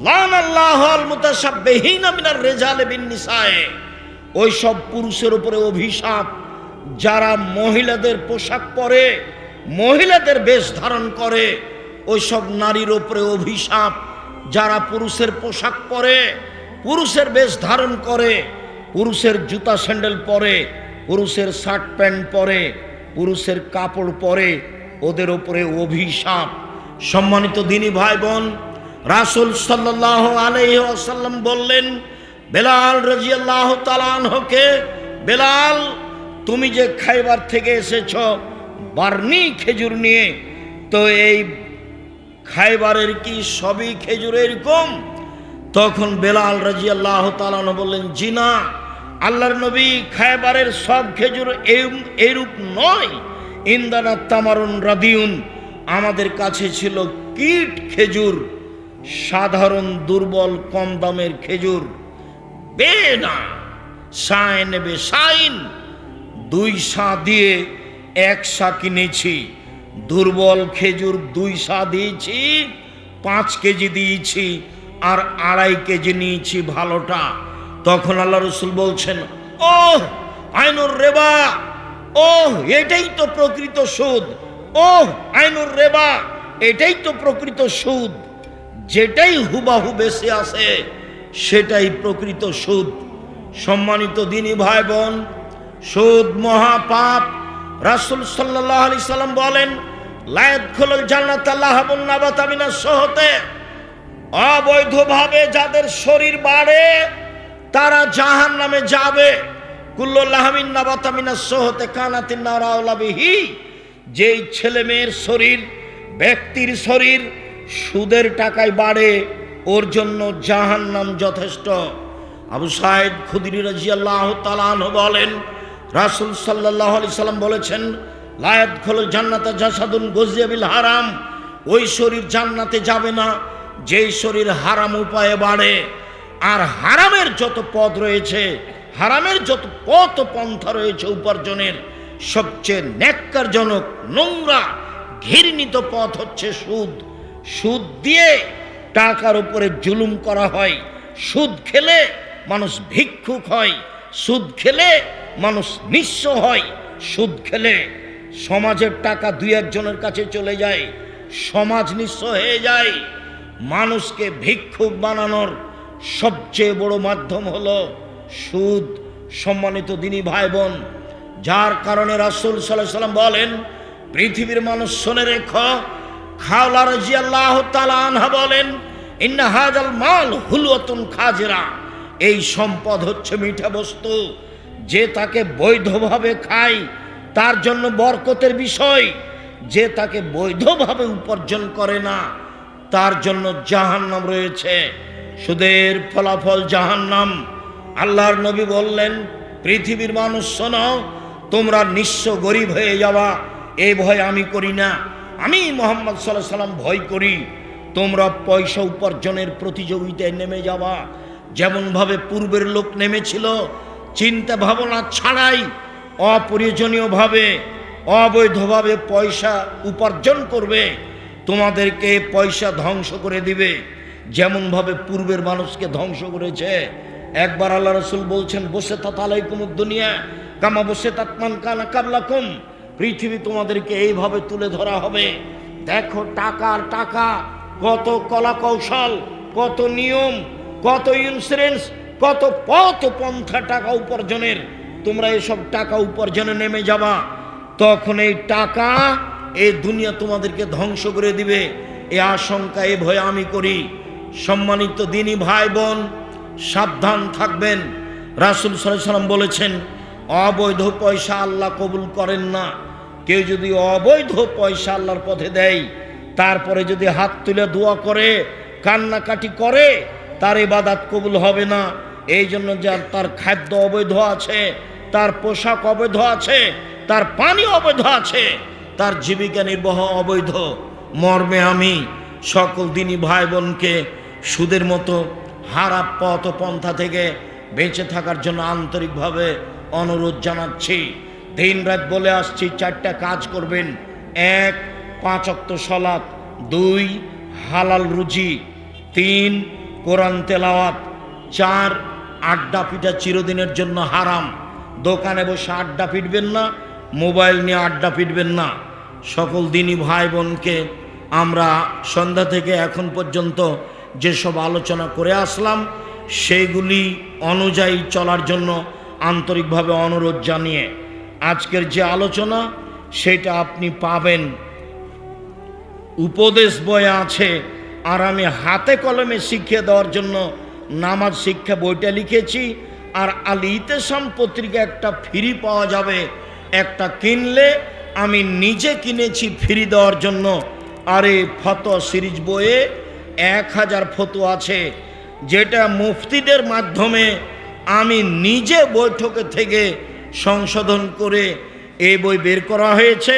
লানাল্লাহুল মুতাশাব্বিহিনা মিনার রিজালি বিন নিসায়ে, ওই সব পুরুষের উপরে অভিশাপ যারা মহিলাদের পোশাক পরে, মহিলাদের বেশ ধারণ করে। ওই সব নারীর উপরে অভিশাপ যারা পুরুষের পোশাক পরে, পুরুষের বেশ ধারণ করে, পুরুষের জুতা স্যান্ডেল পরে, পুরুষের শার্ট প্যান্ট পরে, পুরুষের কাপড় পরে, ওদের উপরে অভিশাপ। সম্মানিত দিনী ভাই বোন, রাসূল সাল্লাল্লাহু আলাইহি ওয়াসাল্লাম বললেন বেলাল রাদিয়াল্লাহু তাআলা আনহুকে, বেলাল তুমি যে খাইবার থেকে এসেছো বার্নি খেজুর নিয়ে, তো এই খাইবারের কি সবই খেজুর এরকম? তখন বেলাল রাদিয়াল্লাহু তাআলা আনহু বললেন, জি না, আল্লাহর নবী, খাইবারের সব খেজুর এইরূপ নয়। ইন্দানা তামারুন রাদিউন, আমাদের কাছে ছিল কীট খেজুর, সাধারণ দুর্বল কম দামের খেজুর। বেনা সাইন বে সাইন, 2 সা দিয়ে 1 সা কিনেছি। দুর্বল খেজুর 2 সা দিয়েছি, 5 কেজি দিয়েছি, আর 2.5 কেজি নিয়েছি ভালোটা। তখন আল্লাহ রসুল বলছেন, ওহ আইনুর রেবা, ওহ এটাই তো প্রকৃত সুদ, ওহ আইনুর রেবা, এটাই তো প্রকৃত সুদ। যেটাই হুবাহু বেশি আসে সেটাই প্রকৃত সুদ। সম্মানিত দিনী ভাই বোন, সুদ মহাপাপ। রাসূল সাল্লাল্লাহু আলাইহি সাল্লাম বলেন, লা ইয়াদখুলুল জান্নাতা লাহাবুন নাবাতা মিনাস সুহতে, অবৈধভাবে যাদের শরীর বাড়ে তারা জাহান্নামে যাবে। কুল্লু লাহামিন নাবাতা মিনাস সুহতে কানাতিন নার আওলা বিহি, যেই ছেলে মেয়ের শরীর, ব্যক্তির শরীর সুদের টাকায় বাড়ে, ওর জন্য জাহান্নাম যথেষ্ট। আবু সাঈদ খুদরি রাদিয়াল্লাহু তাআলা আনহু বলেন, রাসূল সাল্লাল্লাহু আলাইহি সাল্লাম বলেছেন, লা ইয়াদখুলুল জান্নাতা জাসাদুন গুযিয়া বিল হারাম, ওই শরীর জান্নাতে যাবে না যেই শরীর হারাম উপায়ে বাড়ে। আর হারামের যত পথ রয়েছে, হারামের যত পথ পন্থা রয়েছে উপার্জনের, সবচেয়ে ন্যাক্কারজনক, নোংরা, ঘৃণিত পথ হচ্ছে সুদ। সুদ দিয়ে টাকার উপরে জুলুম করা হয়। সুদ খেলে মানুষ ভিক্ষুক হয়, সুদ খেলে মানুষ নিঃস্ব হয়, সুদ খেলে সমাজের টাকা 2-1 জনের কাছে চলে যায়, সমাজ নিঃস্ব হয়ে যায়। মানুষকে ভিক্ষুক বানানোর সবচেয়ে বড় মাধ্যম হলো সুদ। সম্মানিত দিনী ভাই বোন, যার কারণে রাসূল সাল্লাল্লাহু আলাইহি ওয়াসাল্লাম বলেন, পৃথিবীর মানুষ শুনে রেখো, খাওলা রাদিয়াল্লাহু তাআলা আনহা বলেন, ইন্না হাযাল মাল হুলওয়াতুন খাজিরা, এই সম্পদ হচ্ছে মিঠা বস্তু, যে তাকে বৈধভাবে খায় তার জন্য বরকতের বিষয়, যে তাকে বৈধভাবে উপার্জন করে না তার জন্য জাহান্নাম রয়েছে, সুদের ফলাফল জাহান্নাম। আল্লাহর নবী বললেন, পৃথিবীর মানুষ শোনো, তোমরা নিঃস্ব গরিব হয়ে যাওয়া এই ভয় আমি করি না, আমি মুহাম্মদ সাল্লাল্লাহু আলাইহি সাল্লাম ভয় করি। তোমরা পয়সা উপার্জনের প্রতিযোগিতায় নেমে যাওয়া, যেমনভাবে পূর্বের লোক নেমেছিল, চিন্তা ভাবনা ছাড়াই অপ্রয়োজনীয়ভাবে অবৈধভাবে পয়সা উপার্জন করবে, তোমাদেরকে পয়সা ধ্বংস করে দিবে, যেমনভাবে পূর্বের মানুষকে ধ্বংস করেছে। একবার আল্লাহ রাসূল বলছেন, বসে তালাইকুমুদ দুনিয়া কামা বসে তাতমান কানা কাবলাকুম, পৃথিবী তোমাদেরকে এইভাবে তুলে ধরা হবে। দেখো টাকার টাকা, কত কলা কৌশল, কত নিয়ম, কত ইন্স্যুরেন্স, কত পথ পন্থা টাকা উপার্জনের। তোমরা এসব টাকা উপার্জনে নেমে যাবা, তখন এই টাকা এই দুনিয়া তোমাদেরকে ধ্বংস করে দিবে, এই আশঙ্কা এই ভয় আমি করি। সম্মানিত দিনী ভাই বোন, সাবধান থাকবেন। রাসূল সাল্লাল্লাহু আলাইহি ওয়াসাল্লাম বলেছেন, অবৈধ পয়সা আল্লাহ কবুল করেন না। কেউ যদি অবৈধ পয়সা আল্লাহর পথে দেয়, তারপরে যদি হাত তুলে দোয়া করে, কান্নাকাটি করে, তার ইবাদত কবুল হবে না। এই জন্য যার তার খাদ্য অবৈধ আছে, তার পোশাক অবৈধ আছে, তার পানি অবৈধ আছে, তার জীবিকা নির্বাহ অবৈধ। মর্মে আমি সকল দিনী ভাই বোনকে সুদের মতো হারাম পথ পন্থা থেকে বেঁচে থাকার জন্য আন্তরিকভাবে অনুরোধ জানাচ্ছি। দিন রাত বলে আসছি, 4টা কাজ করবেন। 1, 5 ওয়াক্ত সালাত, 2, হালাল রুজি, 3, কোরআন তেলাওয়াত, 4, আড্ডা পিটা চিরদিনের জন্য হারাম। দোকানে বসে আড্ডা পিটবেন না, মোবাইল নিয়ে আড্ডা পিটবেন না। সকল দিনী ভাই বোনকে আমরা সন্ধ্যা থেকে এখন পর্যন্ত যেসব আলোচনা করে আসলাম, সেইগুলি অনুযায়ী চলার জন্য আন্তরিকভাবে অনুরোধ জানিয়ে, আজকের যে আলোচনা সেটা আপনি পাবেন উপদেশ বইয়ে আছে, আর আমি হাতে কলমে শিখিয়ে দেওয়ার জন্য নামাজ শিক্ষা বইটা লিখেছি। আর আল ইতেসাম পত্রিকা একটা ফ্রি পাওয়া যাবে, একটা কিনলে আমি নিজে কিনেছি ফ্রি দেওয়ার জন্য। আর এই ফতোয়া সিরিজ বইয়ে 1000 ফতোয়া আছে, যেটা মুফতিদের মাধ্যমে আমি নিজে বৈঠকে থেকে সংশোধন করে এই বই বের করা হয়েছে।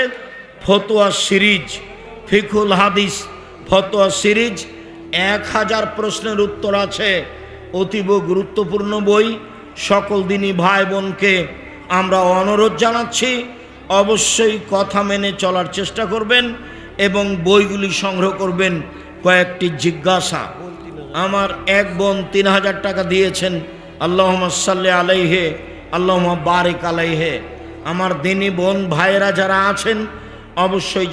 ফতোয়া সিরিজ, ফিকুল হাদিস ফতোয়া সিরিজ, 1000 প্রশ্নের উত্তর আছে, অতীব গুরুত্বপূর্ণ বই। সকল দিনী ভাই বোনকে আমরা অনুরোধ জানাচ্ছি, অবশ্যই কথা মেনে চলার চেষ্টা করবেন এবং বইগুলি সংগ্রহ করবেন। কয়েকটি জিজ্ঞাসা, আমার এক বোন 3000 টাকা দিয়েছেন, আল্লাহুম্মা সাল্লি আলাইহি আল্লাহুম্মা বারিক আলাইহি। আমার দিনী বোন ভাইয়েরা যারা আছেন, অবশ্যই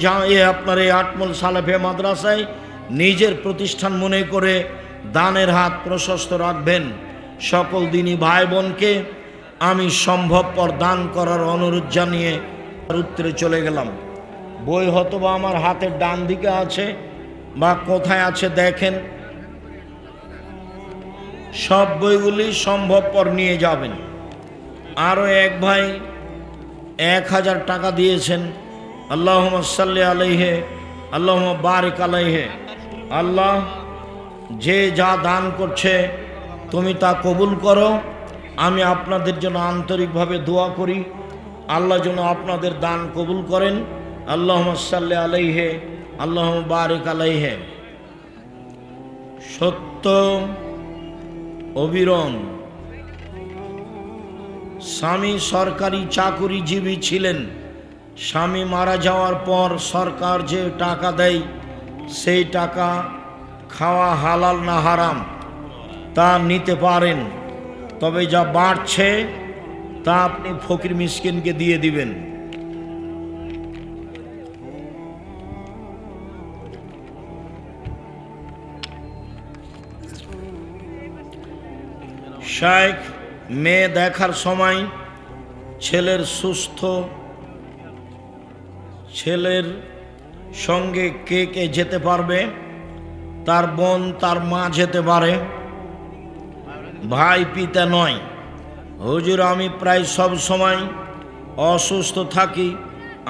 আপনার এই আটমল সালেফে মাদ্রাসায় নিজের প্রতিষ্ঠান মনে করে দানের হাত প্রশস্ত রাখবেন। সকল দিনী ভাই বোনকে আমি সম্ভবপর দান করার অনুরোধ জানিয়ে উত্তরে চলে গেলাম। বই হয়তোবা আমার হাতের ডান দিকে আছে বা কোথায় আছে দেখেন, সব বইগুলি সম্ভবপর নিয়ে যাবেন। আরও এক ভাই 1000 টাকা দিয়েছেন, আল্লাহুম্মা সাল্লি আলাইহি আল্লাহুম্মা বারিক আলাইহি। আল্লাহ, যে যা দান করছে তুমি তা কবুল করো। আমি আপনাদের জন্য আন্তরিকভাবে দোয়া করি, আল্লাহ যেন আপনাদের দান কবুল করেন। আল্লাহুম্মা সাল্লি আলাইহি আল্লাহুম্মা বারিক আলাইহি। সত্য অবিরম, স্বামী সরকারি চাকুরিজীবী ছিলেন। স্বামী মারা যাওয়ার পর সরকার যে টাকা দেয়, সেই টাকা খাওয়া হালাল না হারাম তা নিতে পারেন, তবে যা বাড়ছে তা আপনি ফকির মিসকিনকে দিয়ে দিবেন। শায়েখ মেয়ে দেখার সময় ছেলের সুস্থ ছেলের সঙ্গে কে কে যেতে পারবে? তার বোন, তার মা যেতে পারে, ভাই পিতা নয়। হুজুর, আমি প্রায় সব সময় অসুস্থ থাকি,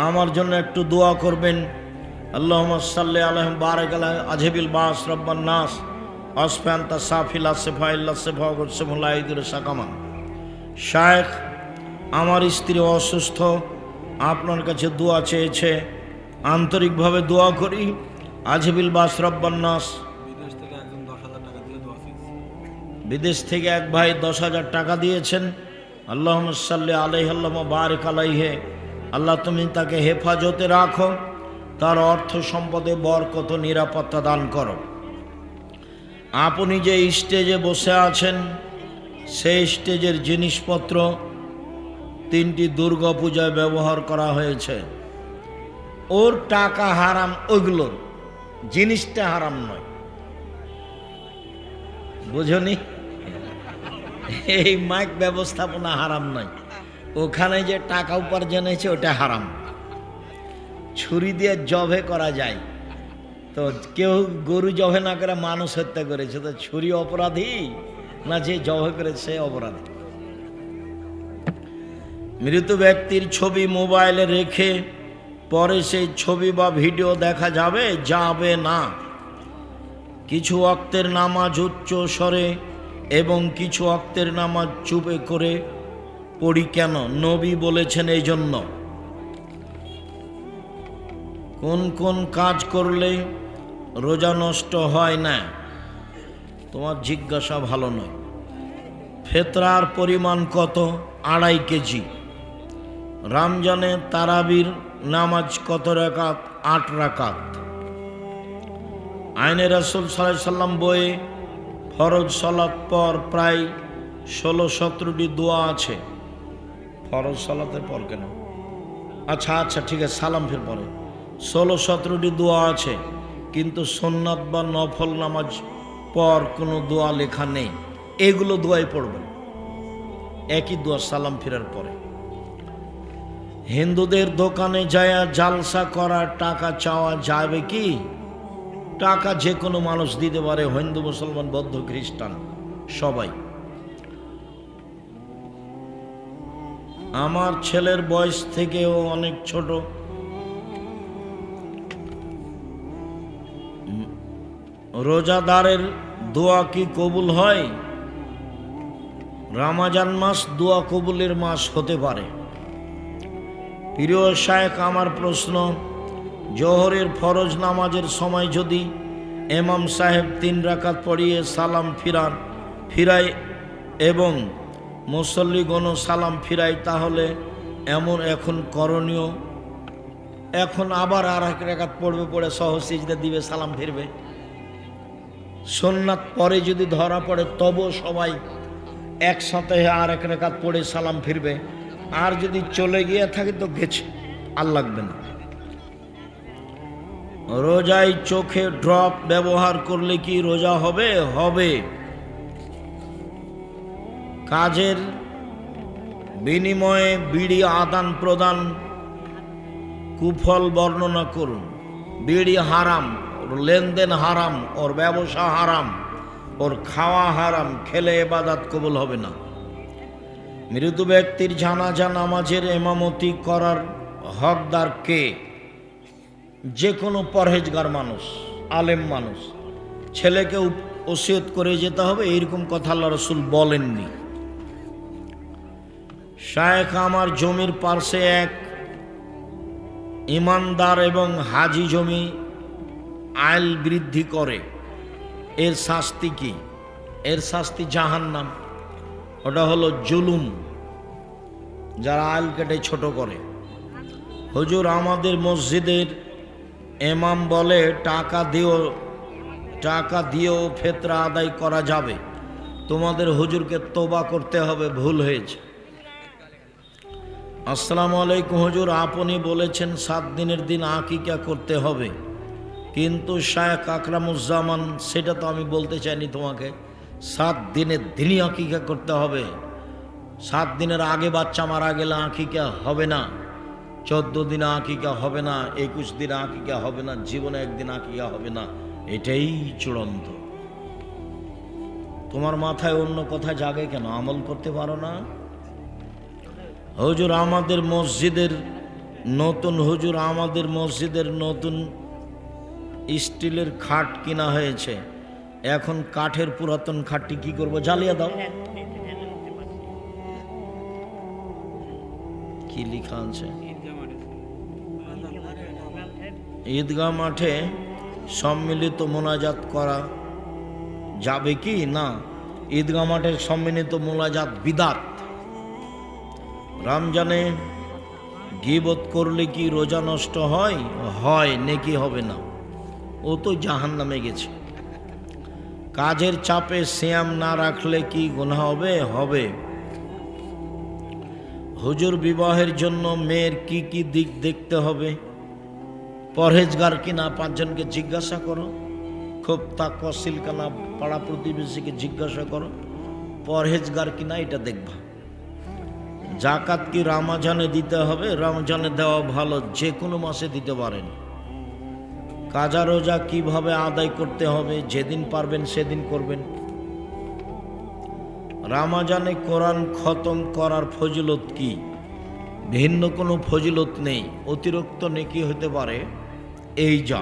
আমার জন্য একটু দোয়া করবেন। আল্লাহুম্মা সাল্লি আলাইহি বারাক আলাইহি আজহিবিল বাস রব্বান নাস আসফান্তা সাফিলা সিফাইল্লা সিফাগুল সিফুলাইদুর সাকামান। শায়েখ, আমার স্ত্রী অসুস্থ, আপনার কাছে দোয়া চেয়েছে, আন্তরিকভাবে দোয়া করি। আজহিবিল বাস রব্বান নাস। বিদেশ থেকে এক ভাই 10,000 টাকা দিয়েছেন। আল্লাহুম্মা সাল্লি আলাইহি আল্লাহুম্মা বারিক আলাইহি। আল্লাহ তুমি তাকে হেফাজতে রাখো, তার অর্থ সম্পদে বরকত নিরাপত্তা দান করো। আপনি যে স্টেজে বসে আছেন সেই স্টেজের জিনিসপত্র 3টি দুর্গা পূজায় ব্যবহার করা হয়েছে। ওর টাকা হারাম, ওইগুলোর জিনিসটা হারাম নয়, বুঝনি? এই মাইক ব্যবস্থাপনা হারাম নয়, ওখানে যে টাকা উপার্জন হয়েছে ওটা হারাম। ছুরি দিয়ে জবে করা যায়, তো কেউ গরু জবে না করে মানুষ হত্যা করেছে, তো ছুরি অপরাধী না যে জবে করেছে সে অপরাধী? মৃত ব্যক্তির ছবি মোবাইলে রেখে পরে সেই ছবি বা ভিডিও দেখা যাবে? যাবে না। কিছু ওয়াক্তের নামাজ উচ্চ স্বরে এবং কিছু ওয়াক্তের নামাজ চুপে করে পড়ি কেন? নবী বলেছেন এই জন্য। কোন কোন কাজ করলে রোজা নষ্ট হয় না? তোমার জিজ্ঞাসা ভালো নয়। ফেতরার পরিমাণ কত? 2.5 কেজি। রমজানে তারাবির নামাজ কত রাকাত? 8 রাকাত। আইনে রাসূল সাল্লাল্লাহু আলাইহি সাল্লাম বইয়ে ফরজ সালাত পর প্রায় 16-17টি দোয়া আছে। ফরজ সালাতের পর কেন? আচ্ছা ঠিক আছে, সালাম ফির পরে 16-17টি দোয়া আছে, কিন্তু সুন্নাত বা নফল নামাজ পর কোনো দোয়া লেখা নেই। এগুলো দোয়াই পড়বেন, একই দোয়া সালাম ফিরার পরে। হিন্দুদের দোকানে যায়া জালসা করা টাকা চাওয়া যাবে কি? টাকা যে কোনো মানুষ দিতে পারে, হিন্দু, মুসলমান, বৌদ্ধ, খ্রিস্টান সবাই। আমার ছেলের বয়স থেকেও অনেক ছোট, রোজাদারের দোয়া কি কবুল হয়? রমজান মাস দোয়া কবুলের মাস হতে পারে। প্রিয় শায়েখ, আমার প্রশ্ন, জোহরের ফরজ নামাজের সময় যদি ইমাম সাহেব 3 রাকাত পড়িয়ে সালাম ফিরায় এবং মুসল্লিগণও সালাম ফিরায়, তাহলে এখন করণীয়? এখন আবার আর 1 রাকাত পড়বে, পড়ে সহজ সিজদা দিবে, সালাম ফিরবে। সুন্নাত পরে যদি ধরা পড়ে তবুও সবাই একসাথে আর 1 রাকাত পড়ে সালাম ফিরবে। আর যদি চলে গিয়ে থাকে তো গেছে, আর লাগবে না। রোজায় চোখে ড্রপ ব্যবহার করলে কি রোজা হবে? হবে। কাজের বিনিময়ে বিড়ি আদান প্রদান কুফল বর্ণনা করুন। বিড়ি হারাম, ওর লেনদেন হারাম, ওর ব্যবসা হারাম, ওর খাওয়া হারাম, খেলে ইবাদত কবুল হবে না। মৃত ব্যক্তির জানাজা নামাজের ইমামতি করার হকদার কে? যে কোনো পরহেজগার মানুষ, আলেম মানুষ। ছেলেকে ওসিয়ত করে যেতে হবে এরকম কথা আল্লাহ রাসূল বলেননি। শায়েখ, আমার জমির পাশে এক ইমানদার এবং হাজি জমি আইল বৃদ্ধি করে, এর শাস্তি কি? এর শাস্তি জাহান্নাম। ওটা হলো জুলুম, যারা আইল কেটে ছোট করে। হুজুর, আমাদের মসজিদের ইমাম বলে টাকা দিয়েও ফিতরা আদায় করা যাবে। তোমাদের হুজুরকে তওবা করতে হবে, ভুল হয়েছে। আসসালামু আলাইকুম হুজুর, আপনি বলেছেন 7 দিনের দিন আকিকা করতে হবে, কিন্তু শায়েখ আকরামুজ্জামান সেটা তো আমি বলতে চাইনি তোমাকে। 7 দিনের দিনই আকিকা করতে হবে। 7 দিনের আগে বাচ্চা মারা গেলে আকিকা হবে না, 14 দিনে আকিকা হবে না, 21 দিনে আকিকা হবে না, জীবনে একদিন আকিকা হবে না, এটাই চূড়ান্ত। তোমার মাথায় অন্য কথা জাগে কেন? আমল করতে পারো না? হুজুর আমাদের মসজিদের নতুন স্টিলের খাট কিনা হয়েছে, এখন কাঠের পুরাতন খাটটি কি করব? জ্বালিয়ে দাও। কি লেখা আছে? ঈদগাহ মাঠে সম্মিলিত মোনাজাত করা যাবে কি না? ঈদগাহ মাঠের সম্মিলিত মোনাজাত বিদাত। রমজানে গীবত করলে কি রোজা নষ্ট হয়? হয়, নেকি হবে না, ও তো জাহান্নামে গেছে। কাজের চাপে সিয়াম না রাখলে কি গুনাহ হবে? হবে। হুজুর বিবাহের জন্য মেয়ের কি কি দিক দেখতে হবে? পরহেজগার কিনা 5 জনকে জিজ্ঞাসা করো, খুব তাকওয়া সিলকানা পাড়া প্রতিবেশীকে জিজ্ঞাসা করো, পরহেজগার কিনা এটা দেখবা। জাকাত কি রমজানে দিতে হবে? রমজানে দেওয়া ভালো, যে কোনো মাসে দিতে পারেন। কাজা রোজা কিভাবে আদায় করতে হবে? যেদিন পারবেন সেদিন করবেন। রমজানে কোরআন খতম করার ফজিলত কি? ভিন্ন কোনো ফজিলত নেই, অতিরিক্ত নেকি হতে পারে। এই যা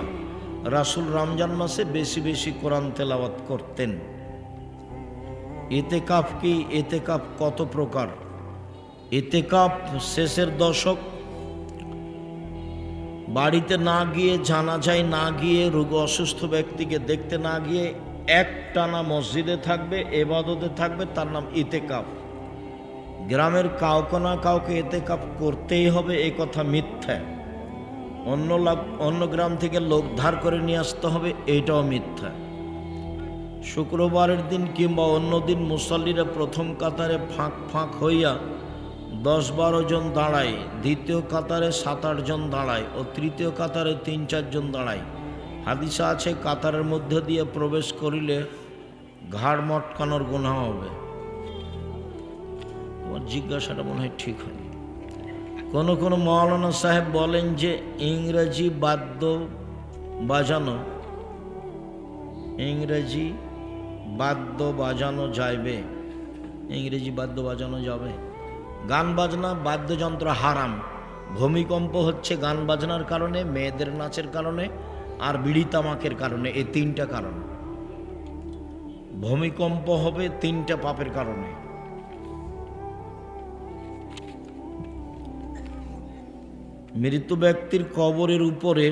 রাসূল রমজান মাসে বেশি বেশি কোরআন তেলাওয়াত করতেন। ইতিকাফ কি? ইতিকাফ কত প্রকার? ইতিকাফ শেষের দশক, বাড়িতে না গিয়ে, জানাজায় না গিয়ে, রোগী অসুস্থ ব্যক্তিকে দেখতে না গিয়ে একটানা মসজিদে থাকবে, ইবাদতে থাকবে, তার নাম ইতিকাফ। গ্রামের কাউকে না কাউকে ইতিকাফ করতেই হবে, এই কথা মিথ্যা। অন্য গ্রাম থেকে লোক ধার করে নিয়ে আসতে হবে, এইটাও মিথ্যা। শুক্রবারের দিন কিংবা অন্য দিন মুসল্লিরা প্রথম কাতারে ফাঁক হইয়া 10-12 জন দাঁড়ায়, দ্বিতীয় কাতারে 7-8 জন দাঁড়ায় ও তৃতীয় কাতারে 3-4 জন দাঁড়ায়। হাদিসে আছে কাতারের মধ্যে দিয়ে প্রবেশ করিলে ঘাড় মটকানোর গুনাহ হবে। তোমার জিজ্ঞাসাটা মনে হয় ঠিক হয়নি। কোন মাওলানা সাহেব বলেন যে ইংরেজি বাদ্য বাজানো যাবে। ইংরেজি বাদ্য বাজানো যাবে? গান বাজনা বাদ্যযন্ত্র হারাম। ভূমিকম্প হচ্ছে গান বাজনার কারণে, মেয়েদের নাচের কারণে, আর বিড়ি তামাকের কারণে। এই 3টা কারণ। ভূমিকম্প হবে 3টা পাপের কারণে। মৃত ব্যক্তির কবরের উপরে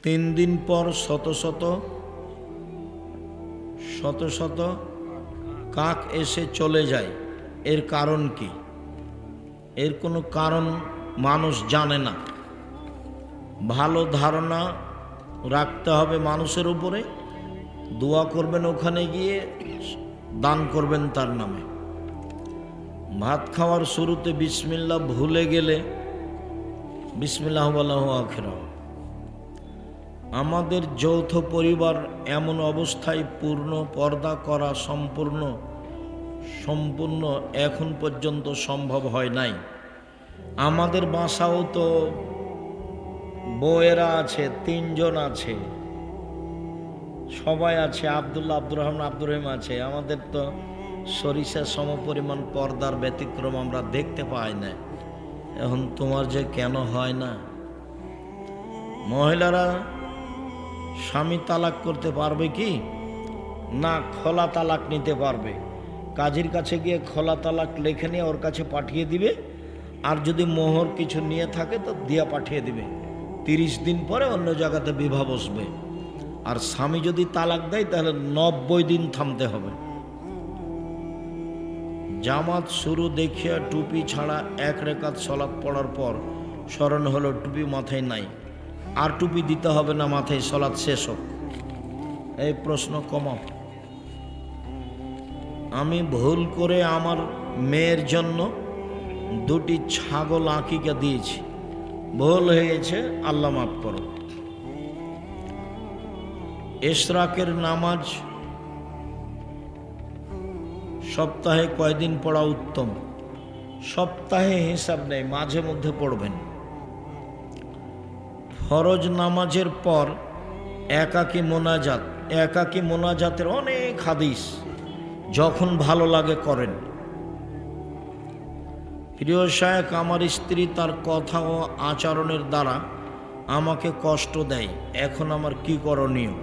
3 দিন পর শত শত কাক এসে চলে যায়। এর কারণ কি? এর কোনো কারণ মানুষ জানে না। ভালো ধারণা রাখতে হবে মানুষের উপরে, দোয়া করবেন, ওখানে গিয়ে দান করবেন তার নামে। ভাত খাওয়ার শুরুতে বিসমিল্লাহ ভুলে গেলে বিসমিল্লাহ ওয়াল্লাহু আখিরা। আমাদের যৌথ পরিবার এমন অবস্থায় পূর্ণ পর্দা করা সম্পূর্ণ এখন পর্যন্ত সম্ভব হয় নাই। আমাদের বাসাও তো বউয়েরা আছে, 3 জন আছে, সবাই আছে, আব্দুল্লাহ, আব্দুর রহমান, আব্দুর রহিম আছে। আমাদের তো সরিষার সমপরিমাণ পর্দার ব্যতিক্রম আমরা দেখতে পাই না। এখন তোমার যে কেন হয় না? মহিলারা স্বামী তালাক করতে পারবে কি? না, খোলা তালাক নিতে পারবে। কাজীর কাছে গিয়ে খোলা তালাক লিখে নিয়ে ওর কাছে পাঠিয়ে দিবে, আর যদি মোহর কিছু নিয়ে থাকে তো দিয়া পাঠিয়ে দিবে। 30 দিন পরে অন্য জায়গাতে বিবাহ বসবে। আর স্বামী যদি তালাক দেয় তাহলে 90 দিন থামতে হবে। জামাত শুরু দেখিয়া টুপি ছাড়া 1 রাকাত সালাত পড়ার পর স্মরণ হলো টুপি মাথায় নাই, আর টুপি দিতে হবে না মাথায়, সালাত শেষ হোক। এই প্রশ্ন কমাও। আমি ভুল করে আমার মেয়ের জন্য 2টি ছাগল আকিকা দিয়েছি, ভুল হয়েছে, আল্লাহ মাফ করো। ইশরাকের নামাজ সপ্তাহে কয়দিন পড়া উত্তম? সপ্তাহে হিসাব নেই, মাঝে মধ্যে পড়বেন। ফরজ নামাজের পর একাকী মোনাজাত, একাকী মোনাজাতের অনেক হাদিস, যখন ভালো লাগে করেন। প্রিয় শায়েখ, আমার স্ত্রী তার কথা ও আচরণের দ্বারা আমাকে কষ্ট দেয়, এখন আমার কি করণীয়?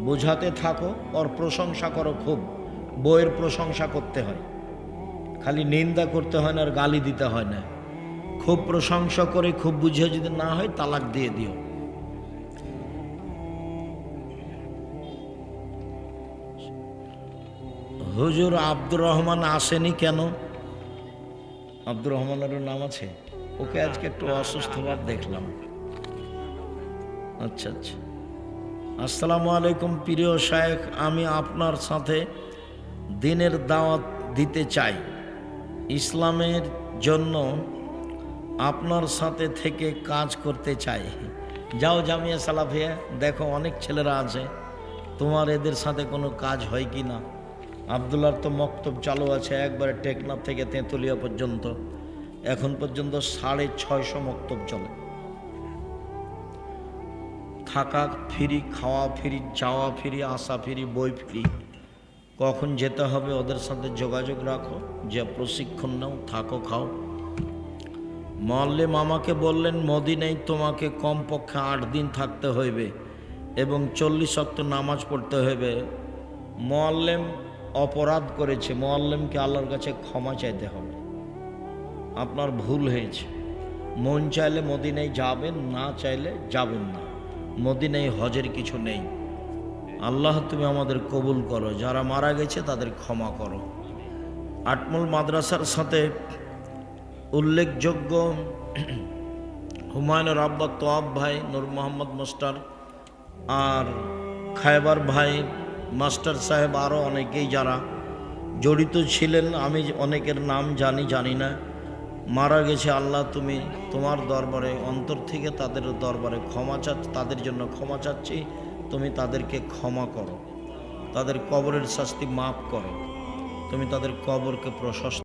বোঝাতে থাকো, ওর প্রশংসা করো খুব। বইয়ের প্রশংসা করতে হয়, খালি নিন্দা করতে হয় না আর গালি দিতে হয় না। খুব প্রশংসা করে খুব বুঝে যদি না হয় তালাক দিয়ে দিও। হুজুর আব্দুর রহমান আসেনি কেন? আব্দুর রহমানেরও নাম আছে? ওকে আজকে একটু অসুস্থ ভাব দেখলাম। আচ্ছা আচ্ছা। আসসালামু আলাইকুম প্রিয় শায়েখ, আমি আপনার সাথে দিনের দাওয়াত দিতে চাই। ইসলামের জন্য আপনার সাথে থেকে কাজ করতে চাই। যাও জামিয়া সালাফিয়া, দেখো অনেক ছেলেরা আছে, তোমার এদের সাথে কোনো কাজ হয় কি না। আবদুল্লাহর তো মক্তব চালু আছে, একবারে টেকনাফ থেকে তেঁতুলিয়া পর্যন্ত, এখন পর্যন্ত 650 মক্তব চলে। থাকা ফ্রি, খাওয়া ফ্রি, যাওয়া ফ্রি, আসা ফ্রি, বই ফ্রি। কখন যেতে হবে ওদের সাথে যোগাযোগ রাখো, যে প্রশিক্ষণ নাও, থাকো, খাও। মুআল্লিম আমাকে বললেন মদিনায় তোমাকে কমপক্ষে 8 দিন থাকতে হইবে এবং 40 ওয়াক্ত নামাজ পড়তে হইবে। মুআল্লিম অপরাধ করেছে, মুআল্লিমকে আল্লাহর কাছে ক্ষমা চাইতে হবে। আপনার ভুল হয়েছে। মন চাইলে মদিনায় যাবেন, না চাইলে যাবেন না। মদিনায় হজের কিছু নেই। আল্লাহ তুমি আমাদের কবুল করো, যারা মারা গেছে তাদের ক্ষমা করো। আটমল মাদ্রাসার সাথে উল্লেখযোগ্য হুমায়ুনের আব্বা তোয়াব ভাই, নূর মোহাম্মদ মাস্টার, আর খায়বার ভাই, মাস্টার সাহেব, আরও অনেকেই যারা জড়িত ছিলেন, আমি অনেকের নাম জানি না, মারা গেছে। আল্লাহ তুমি তোমার দরবারে অন্তর থেকে তাদের দরবারে ক্ষমা চাচ্ছি, তাদের জন্য ক্ষমা চাচ্ছি। তুমি তাদেরকে ক্ষমা করো, তাদের কবরের শাস্তি মাফ করো, তুমি তাদের কবরকে প্রশস্ত